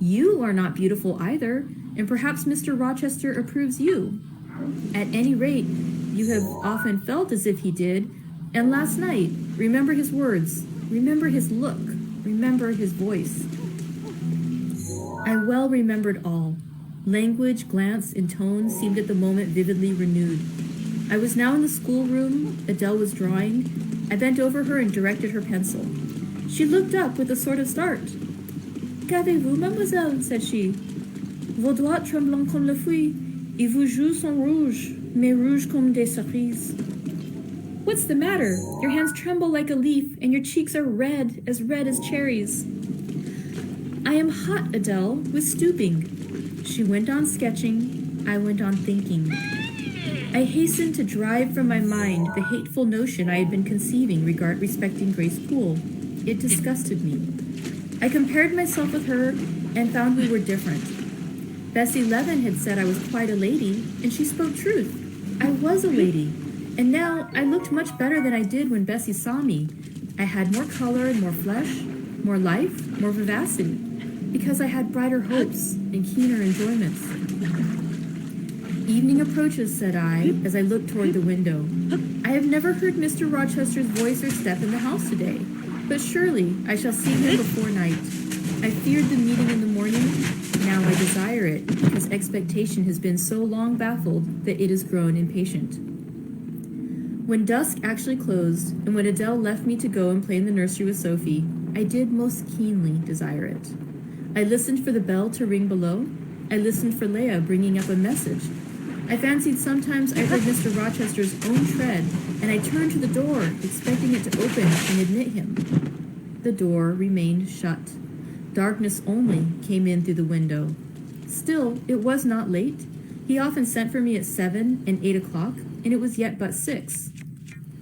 you are not beautiful either, and perhaps Mr. Rochester approves you. At any rate, you have often felt as if he did, and last night, remember his words, remember his look, remember his voice. I well remembered all. Language, glance, and tone seemed at the moment vividly renewed. I was now in the schoolroom. Adele was drawing. I bent over her and directed her pencil. She looked up with a sort of start. Qu'avez-vous, mademoiselle? Said she. Vos doigts tremblent comme le feuille, et vos joues sont rouges, mais rouges comme des cerises. What's the matter? Your hands tremble like a leaf, and your cheeks are red as cherries. I am hot, Adele, with stooping. She went on sketching. I went on thinking. I hastened to drive from my mind the hateful notion I had been conceiving respecting Grace Poole. It disgusted me. I compared myself with her and found we were different. Bessie Levin had said I was quite a lady, and she spoke truth. I was a lady, and now I looked much better than I did when Bessie saw me. I had more color and more flesh, more life, more vivacity, because I had brighter hopes and keener enjoyments. Evening approaches, said I, as I looked toward the window. I have never heard Mr. Rochester's voice or step in the house today, but surely I shall see him before night. I feared the meeting in the morning. Now I desire it, because expectation has been so long baffled that it has grown impatient. When dusk actually closed, and when Adele left me to go and play in the nursery with Sophie, I did most keenly desire it. I listened for the bell to ring below. I listened for Leah bringing up a message. I fancied sometimes I heard Mr. Rochester's own tread, and I turned to the door, expecting it to open and admit him. The door remained shut. Darkness only came in through the window. Still, it was not late. He often sent for me at 7 and 8 o'clock, and it was yet but 6.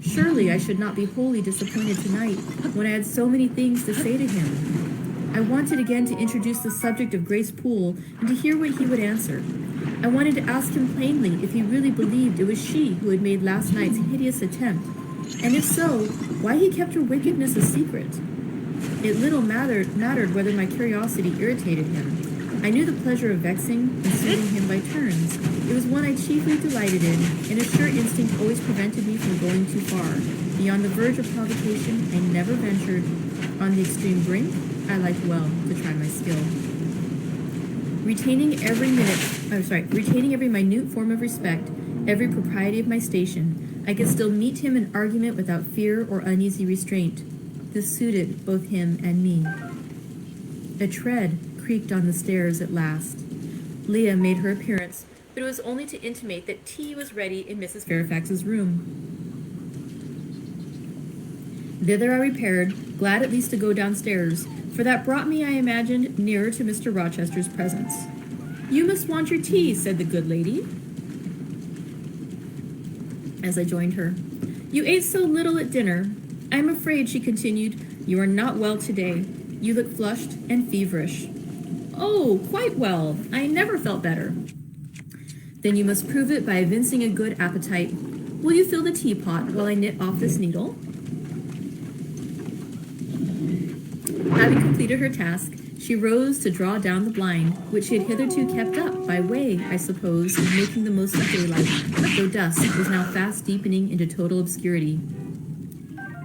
Surely I should not be wholly disappointed tonight, when I had so many things to say to him. I wanted again to introduce the subject of Grace Poole and to hear what he would answer. I wanted to ask him plainly if he really believed it was she who had made last night's hideous attempt, and if so, why he kept her wickedness a secret. It little mattered whether my curiosity irritated him. I knew the pleasure of vexing and soothing him by turns. It was one I chiefly delighted in, and a sure instinct always prevented me from going too far. Beyond the verge of provocation, I never ventured. On the extreme brink, I liked well to try my skill. Retaining every minute form of respect, every propriety of my station, I could still meet him in argument without fear or uneasy restraint. This suited both him and me. A tread creaked on the stairs at last. Leah made her appearance, but it was only to intimate that tea was ready in Mrs. Fairfax's room. Thither I repaired, glad at least to go downstairs, for that brought me, I imagined, nearer to Mr. Rochester's presence. "You must want your tea," said the good lady, as I joined her. "You ate so little at dinner. I am afraid," she continued, "you are not well today. You look flushed and feverish." "Oh, quite well. I never felt better." "Then you must prove it by evincing a good appetite. Will you fill the teapot while I knit off this needle?" Having completed her task, she rose to draw down the blind, which she had hitherto kept up by way, I suppose, of making the most of daylight, though dusk was now fast deepening into total obscurity.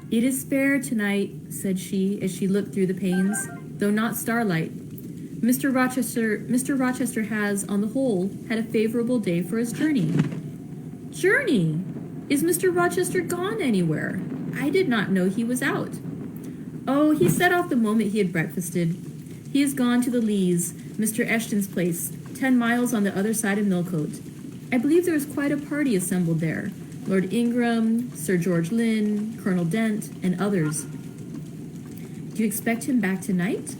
"It is fair tonight," said she, as she looked through the panes, "though not starlight. Mr. Rochester has, on the whole, had a favorable day for his journey." "Journey? Is Mr. Rochester gone anywhere? I did not know he was out. Oh, he set off the moment he had breakfasted. He has gone to the Lees, Mr. Eshton's place, 10 miles on the other side of Millcote. I believe there was quite a party assembled there. Lord Ingram, Sir George Lynn, Colonel Dent, and others. Do you expect him back tonight?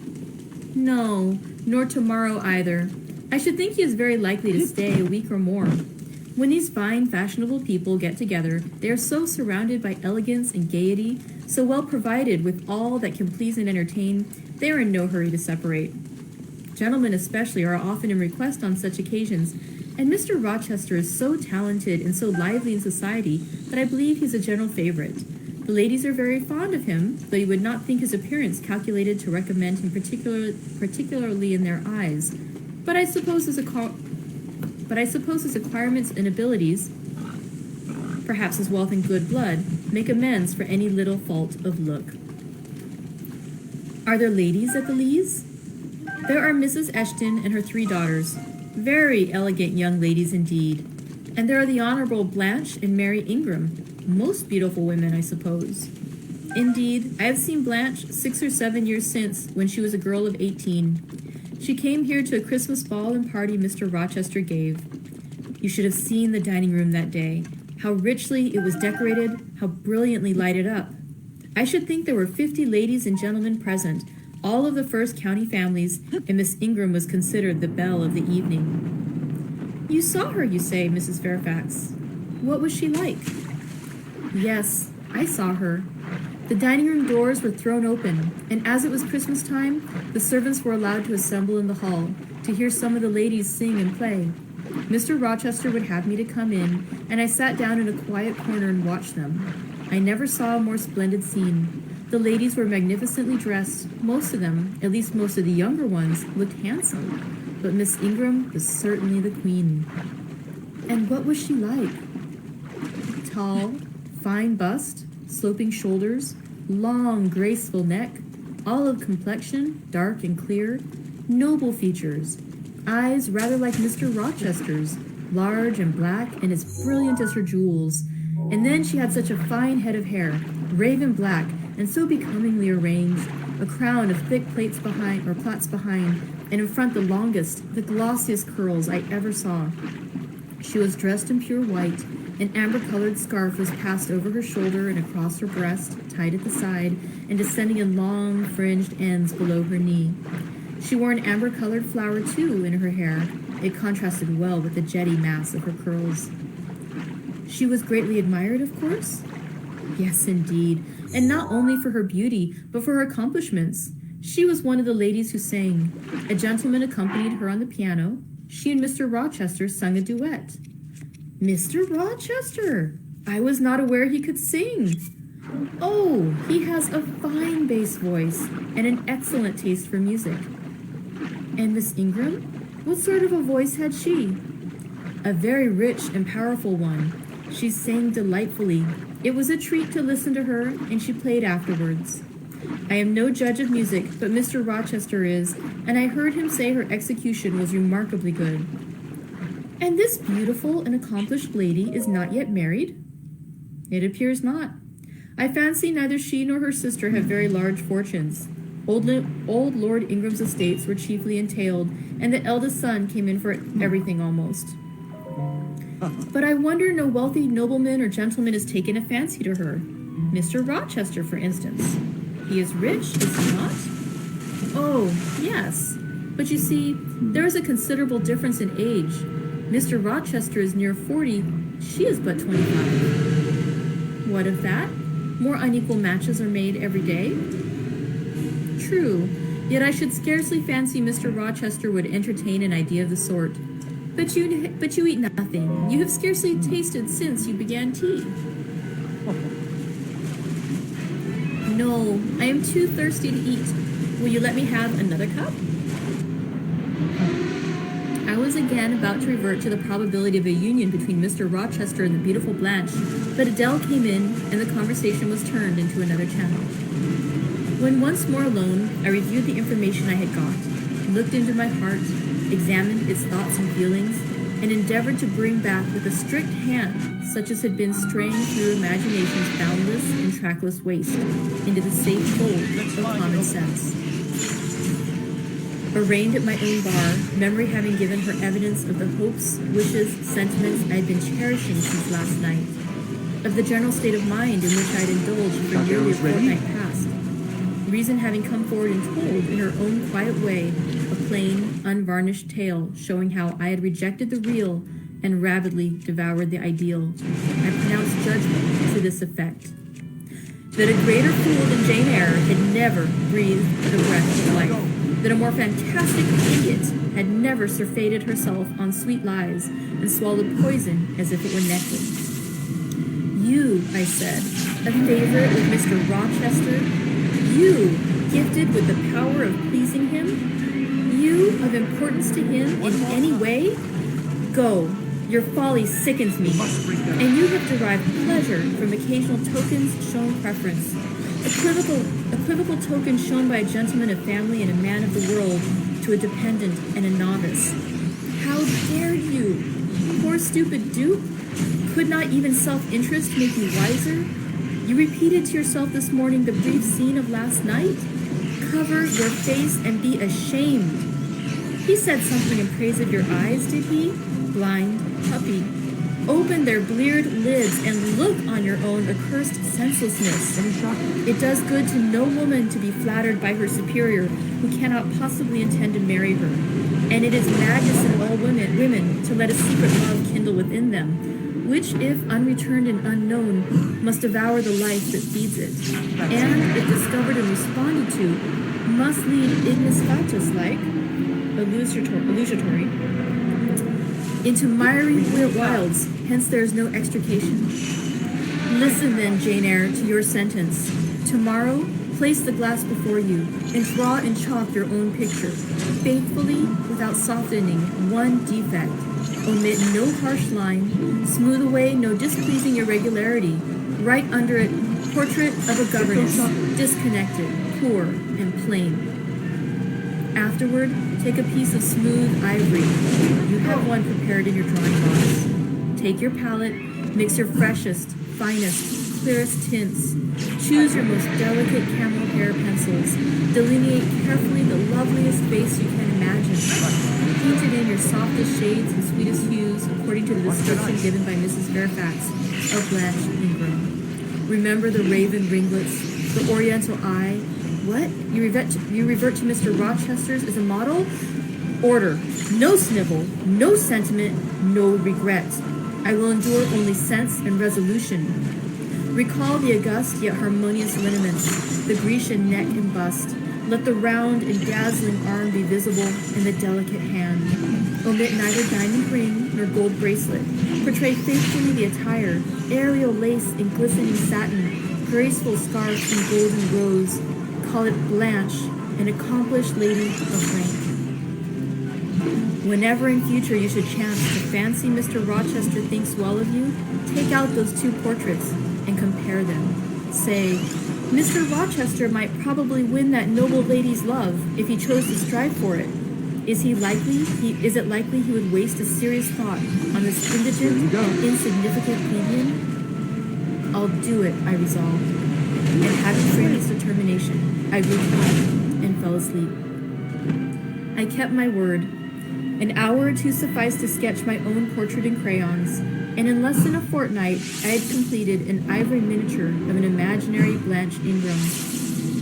No, nor tomorrow either. I should think he is very likely to stay a week or more. When these fine, fashionable people get together, they are so surrounded by elegance and gaiety, so well provided with all that can please and entertain, they are in no hurry to separate. Gentlemen especially are often in request on such occasions, and Mr. Rochester is so talented and so lively in society that I believe he's a general favorite. The ladies are very fond of him, though you would not think his appearance calculated to recommend him particularly in their eyes. But I suppose his acquirements and abilities, perhaps his wealth and good blood, make amends for any little fault of look. Are there ladies at the Lees? There are Mrs. Eshton and her 3 daughters, very elegant young ladies indeed. And there are the Honorable Blanche and Mary Ingram, most beautiful women, I suppose. Indeed, I have seen Blanche 6 or 7 years since, when she was a girl of 18. She came here to a Christmas ball and party Mr. Rochester gave. You should have seen the dining room that day, how richly it was decorated, how brilliantly lighted up. I should think there were 50 ladies and gentlemen present, all of the first county families, and Miss Ingram was considered the belle of the evening. You saw her, you say, Mrs. Fairfax. What was she like? Yes, I saw her. The dining room doors were thrown open, and as it was Christmas time, the servants were allowed to assemble in the hall to hear some of the ladies sing and play. Mr. Rochester would have me to come in, and I sat down in a quiet corner and watched them. I never saw a more splendid scene. The ladies were magnificently dressed. Most of them, at least most of the younger ones, looked handsome. But Miss Ingram was certainly the queen. And what was she like? Tall, fine bust, sloping shoulders, long, graceful neck, olive complexion, dark and clear, noble features, eyes rather like Mr. Rochester's, large and black and as brilliant as her jewels. And then she had such a fine head of hair, raven black, and so becomingly arranged, a crown of thick plaits behind, and in front the longest, the glossiest curls I ever saw. She was dressed in pure white. An amber-colored scarf was passed over her shoulder and across her breast, tied at the side, and descending in long, fringed ends below her knee. She wore an amber-colored flower, too, in her hair. It contrasted well with the jetty mass of her curls. She was greatly admired, of course? Yes, indeed, and not only for her beauty, but for her accomplishments. She was one of the ladies who sang. A gentleman accompanied her on the piano. She and Mr. Rochester sung a duet. Mr. Rochester! I was not aware he could sing. Oh, he has a fine bass voice and an excellent taste for music. And Miss Ingram? What sort of a voice had she? A very rich and powerful one. She sang delightfully. It was a treat to listen to her, and she played afterwards. I am no judge of music, but Mr. Rochester is, and I heard him say her execution was remarkably good. And this beautiful and accomplished lady is not yet married? It appears not. I fancy neither she nor her sister have very large fortunes. Old Lord Ingram's estates were chiefly entailed, and the eldest son came in for everything almost. But I wonder no wealthy nobleman or gentleman has taken a fancy to her. Mr. Rochester, for instance. He is rich, is he not? Oh, yes. But you see, there is a considerable difference in age. Mr. Rochester is near 40. She is but 25. What of that? More unequal matches are made every day. True, yet I should scarcely fancy Mr. Rochester would entertain an idea of the sort. But you eat nothing. You have scarcely tasted since you began tea. No, I am too thirsty to eat. Will you let me have another cup? I was again about to revert to the probability of a union between Mr. Rochester and the beautiful Blanche, but Adele came in, and the conversation was turned into another channel. When once more alone, I reviewed the information I had got, looked into my heart, examined its thoughts and feelings, and endeavored to bring back with a strict hand such as had been straying through imagination's boundless and trackless waste into the safe fold of common sense. Arraigned at my own bar, memory having given her evidence of the hopes, wishes, sentiments I had been cherishing since last night, of the general state of mind in which I had indulged for nearly a fortnight past, reason having come forward and told in her own quiet way a plain, unvarnished tale showing how I had rejected the real and rabidly devoured the ideal, I pronounced judgment to this effect: that a greater fool than Jane Eyre had never breathed the breath of life, that a more fantastic idiot had never surfeited herself on sweet lies and swallowed poison as if it were nectar. You, I said, a favorite with Mr. Rochester, you, gifted with the power of pleasing him, you, of importance to him in any way, go, your folly sickens me, and you have derived pleasure from occasional tokens shown preference, equivocal tokens shown by a gentleman of family and a man of the world to a dependent and a novice. How dared you, poor stupid dupe? Could not even self-interest make you wiser? You repeated to yourself this morning the brief scene of last night? Cover your face and be ashamed. He said something in praise of your eyes, did he? Blind puppy. Open their bleared lids and look on your own accursed senselessness. It does good to no woman to be flattered by her superior who cannot possibly intend to marry her. And it is madness in all women to let a secret love kindle within them, which, if unreturned and unknown, must devour the life that feeds it, and, if discovered and responded to, must lead ignis fatuus like, illusory, into miry wilds, hence there is no extrication. Listen then, Jane Eyre, to your sentence. Tomorrow, place the glass before you, and draw in chalk your own picture, faithfully, without softening one defect. Omit no harsh line, smooth away no displeasing irregularity. Write under it, portrait of a governess, disconnected, poor, and plain. Afterward, take a piece of smooth ivory. You have one prepared in your drawing box. Take your palette, mix your freshest, finest, clearest tints. Choose your most delicate camel hair pencils. Delineate carefully the loveliest face you can imagine. Paint it in your softest shades and sweetest hues according to the description given by Mrs. Fairfax of Blanche Ingram. Remember the raven ringlets, the oriental eye. What? You revert to Mr. Rochester's as a model? Order. No snivel, no sentiment, no regret. I will endure only sense and resolution. Recall the august yet harmonious lineaments, the Grecian neck and bust. Let the round and dazzling arm be visible in the delicate hand. Omit neither diamond ring nor gold bracelet. Portray faithfully the attire, aerial lace and glistening satin, graceful scarf and golden rose. Call it Blanche, an accomplished lady of rank. Whenever in future you should chance to fancy Mr. Rochester thinks well of you, take out those two portraits and compare them. Say, Mr. Rochester might probably win that noble lady's love if he chose to strive for it. Is it likely he would waste a serious thought on this indigent and insignificant plebeian? I'll do it, I resolved. And having framed this determination, I grew calm and fell asleep. I kept my word. An hour or two sufficed to sketch my own portrait in crayons, and in less than a fortnight I had completed an ivory miniature of an imaginary Blanche Ingram.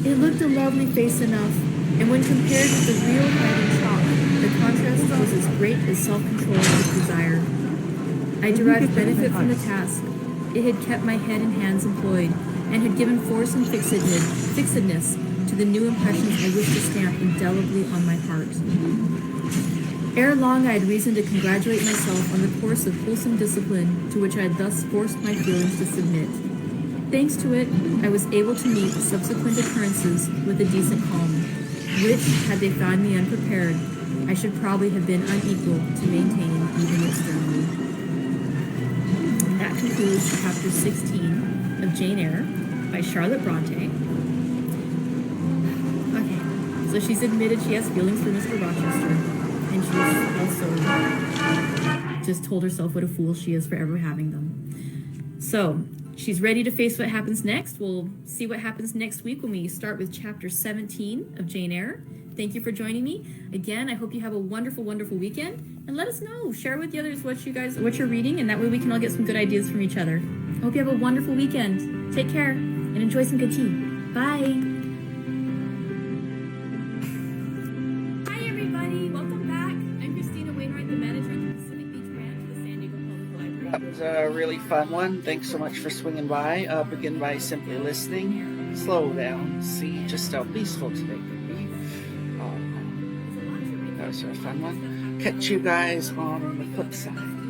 It looked a lovely face enough, and when compared with the real head in chalk, the contrast was as great as self-control could desire. I derived benefit from the task. It had kept my head and hands employed, and had given force and fixedness to the new impressions I wished to stamp indelibly on my heart. Ere long I had reason to congratulate myself on the course of wholesome discipline to which I had thus forced my feelings to submit. Thanks to it, I was able to meet subsequent occurrences with a decent calm, which, had they found me unprepared, I should probably have been unequal to maintain even externally. And that concludes chapter 16 of Jane Eyre by Charlotte Bronte. Okay, so she's admitted she has feelings for Mr. Rochester, and she's also just told herself what a fool she is for ever having them. So she's ready to face what happens next. We'll see what happens next week when we start with chapter 17 of Jane Eyre. Thank you for joining me. Again, I hope you have a wonderful, wonderful weekend. And let us know. Share with the others what you're reading, and that way we can all get some good ideas from each other. I hope you have a wonderful weekend. Take care and enjoy some good tea. Bye. Hi, everybody. Welcome back. I'm Christina Wainwright, the manager of the Pacific Beach branch of the San Diego Public Library. That was a really fun one. Thanks so much for swinging by. Begin by simply listening. Slow down. See just how peaceful today can be. That was a fun one. Catch you guys on the flip side.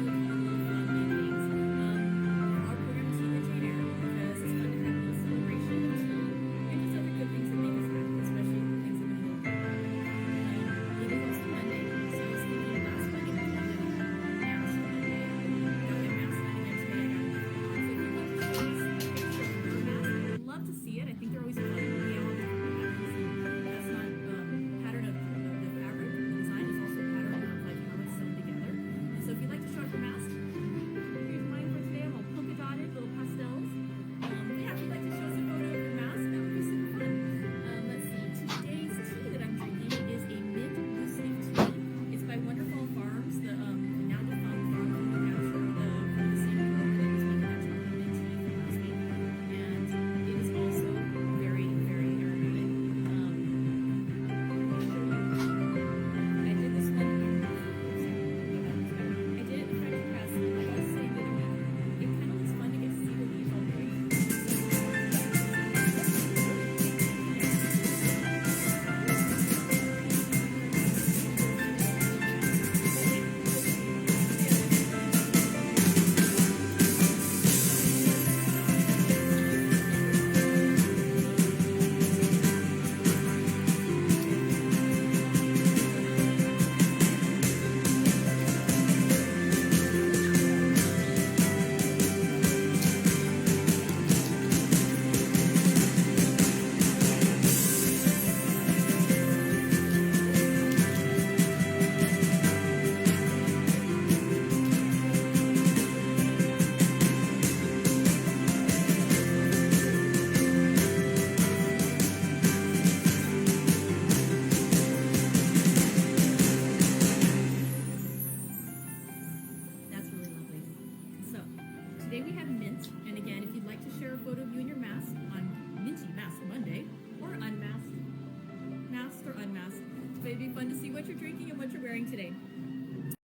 It'd be fun to see what you're drinking and what you're wearing today.